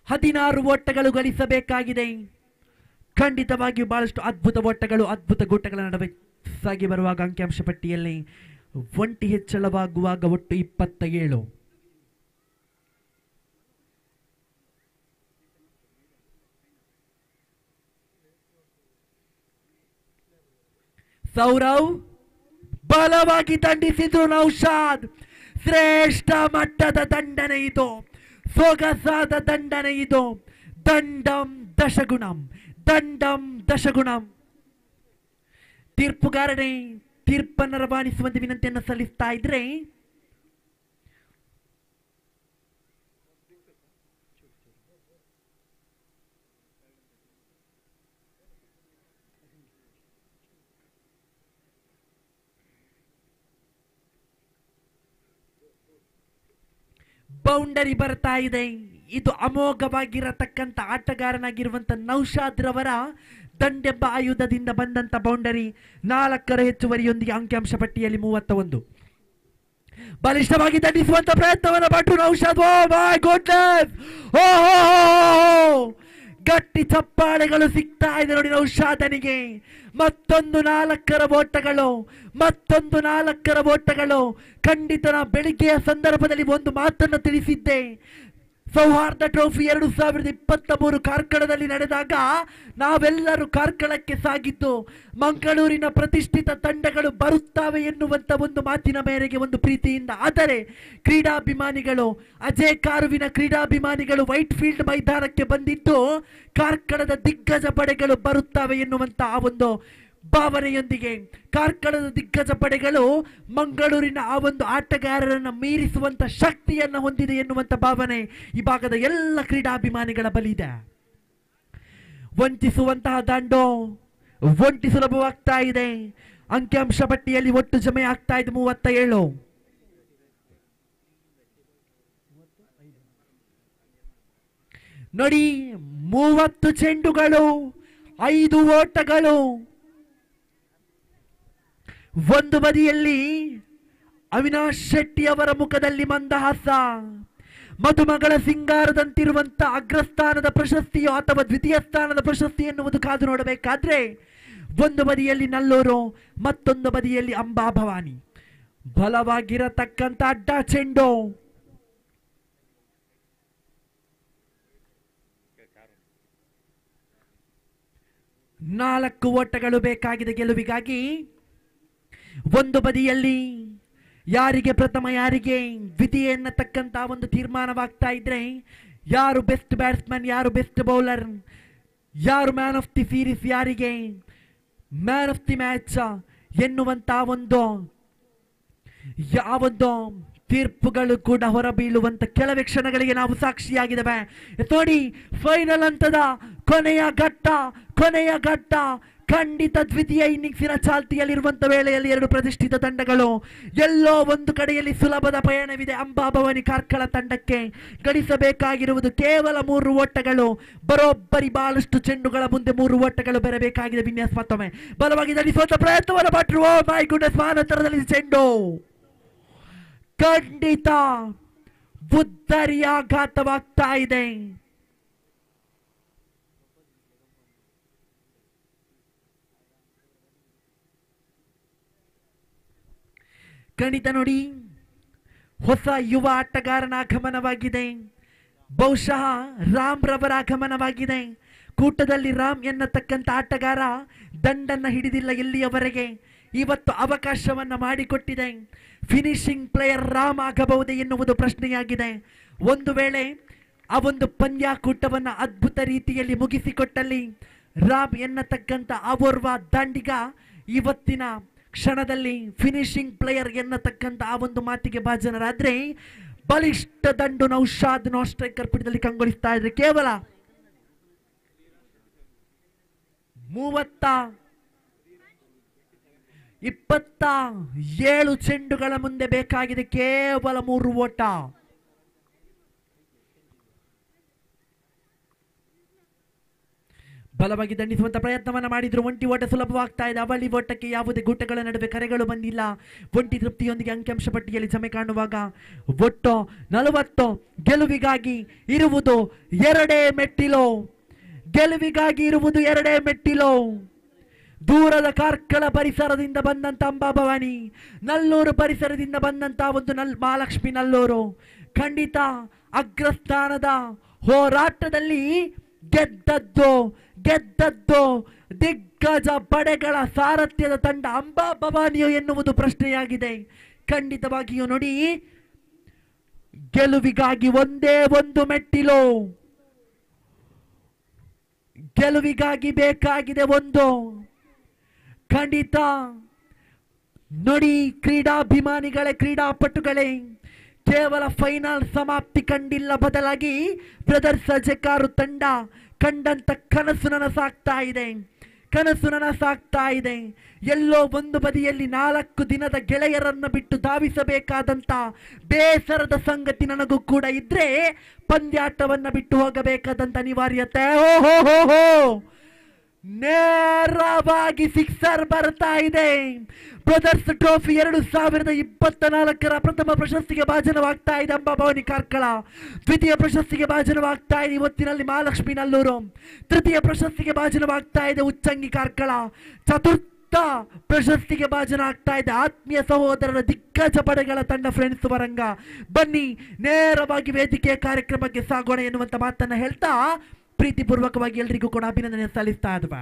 16 ಓಟಗಳು ಗಳಿಸಬೇಕಾಗಿದೆ. ಖಂಡಿತವಾಗಿಯೂ ಬಹಳಷ್ಟು ಅದ್ಭುತ ಓಟಗಳು, ಅದ್ಭುತ ಗೂಟಗಳ ನಡುವೆ ಸಾಗಿ ಬರುವಾಗ ಅಂಕಿಅಂಶ ಪಟ್ಟಿಯಲ್ಲಿ ಒಂಟಿ ಹೆಚ್ಚಳವಾಗುವಾಗ ಒಟ್ಟು 27. ಸೌರವ್ ಬಲವಾಗಿ ದಂಡಿಸಿದ್ರು. ನೌಶಾದ್ ಶ್ರೇಷ್ಠ ಮಟ್ಟದ ದಂಡನೆ ಇದು, ಸೊಗಸಾದ ದಂಡನೆ ಇದು. ದಂಡಂ ದಶಗುಣಂ. ತೀರ್ಪುಗಾರನೇ ತೀರ್ಪನ್ನು ರವಾನಿಸುವಂತೆ ವಿನಂತಿಯನ್ನು ಸಲ್ಲಿಸ್ತಾ ಇದ್ರೆ ಬೌಂಡರಿ ಬರ್ತಾ ಇದೆ. ಇದು ಅಮೋಘವಾಗಿರತಕ್ಕಂಥ ಆಟಗಾರನಾಗಿರುವಂತ ನೌಶಾದ್ ರವರ ದಂಡೆಂಬ ಆಯುಧದಿಂದ ಬಂದಂತ ಬೌಂಡರಿ. 4ರ ಹೆಚ್ಚುವರಿಯೊಂದಿಗೆ ಅಂಕಿಅಂಶ ಪಟ್ಟಿಯಲ್ಲಿ 31. ಬಲಿಷ್ಠವಾಗಿ ದಂಡಿಸುವಂತ ಪ್ರಯತ್ನವನ್ನು ಪಟ್ಟು ನೌಶಾದ್, ಓ ಮೈ ಗುಡ್ನೆಸ್, ಓ ಗಟ್ಟಿ ಚಪ್ಪಾಳೆಗಳು ಸಿಗ್ತಾ ಇದೆ ನೋಡಿ ನೌಶಾದನಿಗೆ. ಮತ್ತೊಂದು 4ರ ಓಟಗಳು. ಖಂಡಿತ ನಾ ಬೆಳಿಗ್ಗೆಯ ಸಂದರ್ಭದಲ್ಲಿ ಒಂದು ಮಾತನ್ನು ತಿಳಿಸಿದ್ದೆ. ಸೌಹಾರ್ದ ಟ್ರೋಫಿ 2023 ಕಾರ್ಕಳದಲ್ಲಿ ನಡೆದಾಗ ನಾವೆಲ್ಲರೂ ಕಾರ್ಕಳಕ್ಕೆ ಸಾಗಿದ್ದು ಮಂಗಳೂರಿನ ಪ್ರತಿಷ್ಠಿತ ತಂಡಗಳು ಬರುತ್ತವೆ ಎನ್ನುವಂತ ಒಂದು ಮಾತಿನ ಮೇರೆಗೆ, ಒಂದು ಪ್ರೀತಿಯಿಂದ. ಆದರೆ ಕ್ರೀಡಾಭಿಮಾನಿಗಳು, ಅಜಯ್ ಕಾರುವಿನ ಕ್ರೀಡಾಭಿಮಾನಿಗಳು ವೈಟ್ ಫೀಲ್ಡ್ ಮೈದಾನಕ್ಕೆ ಬಂದಿದ್ದು ಕಾರ್ಕಳದ ದಿಗ್ಗಜ ಪಡೆಗಳು ಬರುತ್ತವೆ ಎನ್ನುವಂತ ಆ ಒಂದು ಭಾವನೆಯೊಂದಿಗೆ. ಕಾರ್ಕಳದ ದಿಗ್ಗಜ ಪಡೆಗಳು ಮಂಗಳೂರಿನ ಆ ಒಂದು ಆಟಗಾರರನ್ನು ಮೀರಿಸುವಂತ ಶಕ್ತಿಯನ್ನು ಹೊಂದಿದೆ ಎನ್ನುವಂತ ಭಾವನೆ ಈ ಭಾಗದ ಎಲ್ಲ ಕ್ರೀಡಾಭಿಮಾನಿಗಳ ಬಲಿದೆ. ವಂಚಿಸುವಂತಹ ದಂಡು ಒಂಟಿ ಸುಲಭವಾಗ್ತಾ ಇದೆ. ಅಂಕಿಅಂಶ ಪಟ್ಟಿಯಲ್ಲಿ ಒಟ್ಟು ಜಮೆ ಆಗ್ತಾ ಇದೆ 37. ನೋಡಿ, 30 ಚೆಂಡುಗಳು, 5 ಓಟಗಳು. ಒಂದು ಬದಿಯಲ್ಲಿ ಅವಿನಾಶ್ ಶೆಟ್ಟಿ ಅವರ ಮುಖದಲ್ಲಿ ಮಂದಹಾಸ. ಮದುಮಗಳ ಸಿಂಗಾರದಂತಿರುವಂತ ಅಗ್ರಸ್ಥಾನದ ಪ್ರಶಸ್ತಿಯೋ ಅಥವಾ ದ್ವಿತೀಯ ಸ್ಥಾನದ ಪ್ರಶಸ್ತಿ ಎನ್ನುವುದು ಕಾದು ನೋಡಬೇಕಾದ್ರೆ, ಒಂದು ಬದಿಯಲ್ಲಿ ನಲ್ಲೂರು, ಮತ್ತೊಂದು ಬದಿಯಲ್ಲಿ ಅಂಬಾ ಭವಾನಿ. ಬಲವಾಗಿರತಕ್ಕಂತ ಅಡ್ಡ ಚೆಂಡು. ನಾಲ್ಕು ಓಟಗಳು ಬೇಕಾಗಿದೆ ಗೆಲುವಿಗಾಗಿ. ಒಂದು ಬದಿಯಲ್ಲಿ ಯಾರಿಗೆ ಪ್ರಥಮ ಯಾರಿಗೆ ದ್ವಿತೀಯ ಎನ್ನತಕ್ಕಂತ ಒಂದು ತೀರ್ಮಾನವಾಗ್ತಾ ಇದ್ರೆ, ಯಾರು ಬೆಸ್ಟ್ ಬ್ಯಾಟ್ಸ್ಮನ್, ಯಾರು ಬೆಸ್ಟ್ ಬೌಲರ್, ಯಾರು ಮ್ಯಾನ್ ಆಫ್ ದಿ ಸೀರೀಸ್, ಯಾರಿಗೆ ಮ್ಯಾನ್ ಆಫ್ ದಿ ಮ್ಯಾಚ್ ಎನ್ನುವಂತ ಒಂದು ಯಾವೊಂದು ತೀರ್ಪುಗಳು ಕೂಡ ಹೊರಬೀಳುವಂತ ಕೆಲವೇ ಕ್ಷಣಗಳಿಗೆ ನಾವು ಸಾಕ್ಷಿಯಾಗಿದ್ದೇವೆ. ನೋಡಿ, ಫೈನಲ್ ಹಂತದ ಕೊನೆಯ ಘಟ್ಟ ಖಂಡಿತ ದ್ವಿತೀಯ ಇನ್ನಿಂಗ್ಸಿನ ಚಾಲ್ತಿಯಲ್ಲಿರುವಂತ ವೇಳೆಯಲ್ಲಿ ಎರಡು ಪ್ರತಿಷ್ಠಿತ ತಂಡಗಳು ಎಲ್ಲೋ ಒಂದು ಕಡೆಯಲ್ಲಿ ಸುಲಭದ ಪಯಣವಿದೆ. ಅಂಬಾ ಭವಾನಿ ಕಾರ್ಕಳ ತಂಡಕ್ಕೆ ಗಳಿಸಬೇಕಾಗಿರುವುದು ಕೇವಲ 3 ಓಟಗಳು. ಬರೋಬ್ಬರಿ ಬಹಳಷ್ಟು ಚೆಂಡುಗಳ ಮುಂದೆ 3 ಓಟಗಳು ಬರಬೇಕಾಗಿದೆ. ವಿನ್ಯಾಸ್ ಮತ್ತೊಮ್ಮೆ ಬಲವಾಗಿ ಧರಿಸುವಂತ ಪ್ರಯತ್ನವನ್ನು ಪಟ್ಟರು. ಓ ಮೈ ಗುಡ್ನೆಸ್, ಮಾನತರದಲ್ಲಿ ಚೆಂಡು ಖಂಡಿತ ಬುದ್ಧರಿಯಾಘಾತವಾಗ್ತಾ ಇದೆ. ಖಂಡಿತ ನೋಡಿ, ಹೊಸ ಯುವ ಆಟಗಾರನ ಆಗಮನವಾಗಿದೆ. ಬಹುಶಃ ರಾಮ್ ರವರ ಆಗಮನವಾಗಿದೆ. ಕೂಟದಲ್ಲಿ ರಾಮ್ ಎನ್ನತಕ್ಕಂಥ ಆಟಗಾರ ದಂಡನ್ನ ಹಿಡಿದಿಲ್ಲ ಇಲ್ಲಿಯವರೆಗೆ. ಇವತ್ತು ಅವಕಾಶವನ್ನ ಮಾಡಿಕೊಟ್ಟಿದೆ. ಫಿನಿಶಿಂಗ್ ಪ್ಲೇಯರ್ ರಾಮ್ ಆಗಬಹುದೇ ಎನ್ನುವುದು ಪ್ರಶ್ನೆಯಾಗಿದೆ. ಒಂದು ವೇಳೆ ಆ ಒಂದು ಪಂದ್ಯಾಕೂಟವನ್ನ ಅದ್ಭುತ ರೀತಿಯಲ್ಲಿ ಮುಗಿಸಿಕೊಟ್ಟಲ್ಲಿ ರಾಮ್ ಎನ್ನತಕ್ಕಂಥ ಓರ್ವ ದಾಂಡಿಗ ಇವತ್ತಿನ ಕ್ಷಣದಲ್ಲಿ ಫಿನಿಶಿಂಗ್ ಪ್ಲೇಯರ್ ಎನ್ನತಕ್ಕಂಥ ಆ ಒಂದು ಮಾತಿಗೆ ಭಾಜನರಾದ್ರೆ, ಬಲಿಷ್ಠ ದಂಡು ನೌಶಾದ್ ನಾನ್ ಸ್ಟ್ರೈಕರ್ ಪಿಡಿದಲ್ಲಿ ಕಂಗೊಳಿಸ್ತಾ ಇದ್ರೆ ಕೇವಲ 27 ಚೆಂಡುಗಳ ಮುಂದೆ ಬೇಕಾಗಿದೆ ಕೇವಲ 3 ಓಟ. ಬಲವಾಗಿ ದಂಡಿಸುವಂತ ಪ್ರಯತ್ನವನ್ನ ಮಾಡಿದ್ರು. ಒಂಟಿ ಓಟ ಸುಲಭವಾಗ್ತಾ ಇದೆ. ಅವಳಿ ಓಟಕ್ಕೆ ಯಾವುದೇ ಗೂಟಗಳ ನಡುವೆ ಕರೆಗಳು ಬಂದಿಲ್ಲ. ಒಂಟಿ ತೃಪ್ತಿಯೊಂದಿಗೆ ಅಂಕಿಅಂಶ ಪಟ್ಟಿಯಲ್ಲಿ ಜಮೆ ಕಾಣುವಾಗ ಒಟ್ಟು 40. ಗೆಲುವಿಗಾಗಿ ಇರುವುದು 2 ಮೆಟ್ಟಿಲು. ಗೆಲುವಿಗಾಗಿ ಇರುವುದು 2 ಮೆಟ್ಟಿಲು. ದೂರದ ಕಾರ್ಕಳ ಪರಿಸರದಿಂದ ಬಂದಂತ ಅಂಬಾ ಭವಾನಿ, ನಲ್ಲೂರು ಪರಿಸರದಿಂದ ಬಂದಂತ ಒಂದು ಮಹಾಲಕ್ಷ್ಮಿ ನಲ್ಲೂರು ಖಂಡಿತ ಅಗ್ರಸ್ಥಾನದ ಹೋರಾಟದಲ್ಲಿ ಗೆದ್ದದ್ದು ದಿಗ್ಗಜ ಪಡೆಗಳ ಸಾರಥ್ಯದ ತಂಡ ಅಂಬಾ ಭವಾನಿಯೋ ಎನ್ನುವುದು ಪ್ರಶ್ನೆಯಾಗಿದೆ. ಖಂಡಿತವಾಗಿಯೂ ನೋಡಿ, ಗೆಲುವಿಗಾಗಿ ಒಂದೇ ಒಂದು ಮೆಟ್ಟಿಲು. ಗೆಲುವಿಗಾಗಿ ಬೇಕಾಗಿದೆ ಒಂದು. ಖಂಡಿತ ನೋಡಿ, ಕ್ರೀಡಾಭಿಮಾನಿಗಳೇ, ಕ್ರೀಡಾಪಟುಗಳೇ, ಕೇವಲ ಫೈನಲ್ ಸಮಾಪ್ತಿ ಕಂಡಿಲ್ಲ, ಬದಲಾಗಿ ಬ್ರದರ್ಸ್ ಅಜೆಕಾರು ತಂಡ ಕಂಡಂತ ಕನಸು ನನಸಾಗ್ತಾ ಇದೆ. ಎಲ್ಲೋ ಒಂದು ಬದಿಯಲ್ಲಿ 4 ದಿನದ ಗೆಳೆಯರನ್ನು ಬಿಟ್ಟು ಧಾವಿಸಬೇಕಾದಂತ ಬೇಸರದ ಸಂಗತಿ ನನಗೂ ಕೂಡ ಇದ್ರೆ, ಪಂದ್ಯಾಟವನ್ನ ಬಿಟ್ಟು ಹೋಗಬೇಕಾದಂತ ಅನಿವಾರ್ಯತೆ. ಓಹೋ, ನೇರವಾಗಿ ಸಿಕ್ಸರ್ ಬರ್ತಾ ಇದೆ. ಬ್ರದರ್ಸ್ ಟ್ರೋಫಿ 2024ರ ಪ್ರಥಮ ಪ್ರಶಸ್ತಿಗೆ ಭಾಜನವಾಗ್ತಾ ಇದೆ ಅಂಬಾ ಭವಾನಿ ಕಾರ್ಕಳ. ದ್ವಿತೀಯ ಪ್ರಶಸ್ತಿಗೆ ಭಾಜನವಾಗ್ತಾ ಇದೆ ಇವತ್ತಿನಲ್ಲಿ ಮಹಾಲಕ್ಷ್ಮಿ ನಲ್ಲೂರು. ತೃತೀಯ ಪ್ರಶಸ್ತಿಗೆ ಭಾಜನವಾಗ್ತಾ ಇದೆ ಉಚ್ಚಂಗಿ ಕಾರ್ಕಳ. ಚತುರ್ಥ ಹೊಸ ಪ್ರಶಸ್ತಿಗೆ ಭಾಜನ ಇದೆ ಆತ್ಮೀಯ ಸಹೋದರರ ದಿಗ್ಗಜ ಪಡೆಗಳ ತಂಡ ಫ್ರೆಂಡ್ಸ್ ವರಂಗ. ಬನ್ನಿ ನೇರವಾಗಿ ವೇದಿಕೆಯ ಕಾರ್ಯಕ್ರಮಕ್ಕೆ ಸಾಗೋಣ ಎನ್ನುವಂತ ಮಾತನ್ನ ಹೇಳ್ತಾ ಪ್ರೀತಿಪೂರ್ವಕವಾಗಿ ಎಲ್ರಿಗೂ ಕೂಡ ಅಭಿನಂದನೆ ಸಲ್ಲಿಸ್ತಾ ಇದ್ವಾ.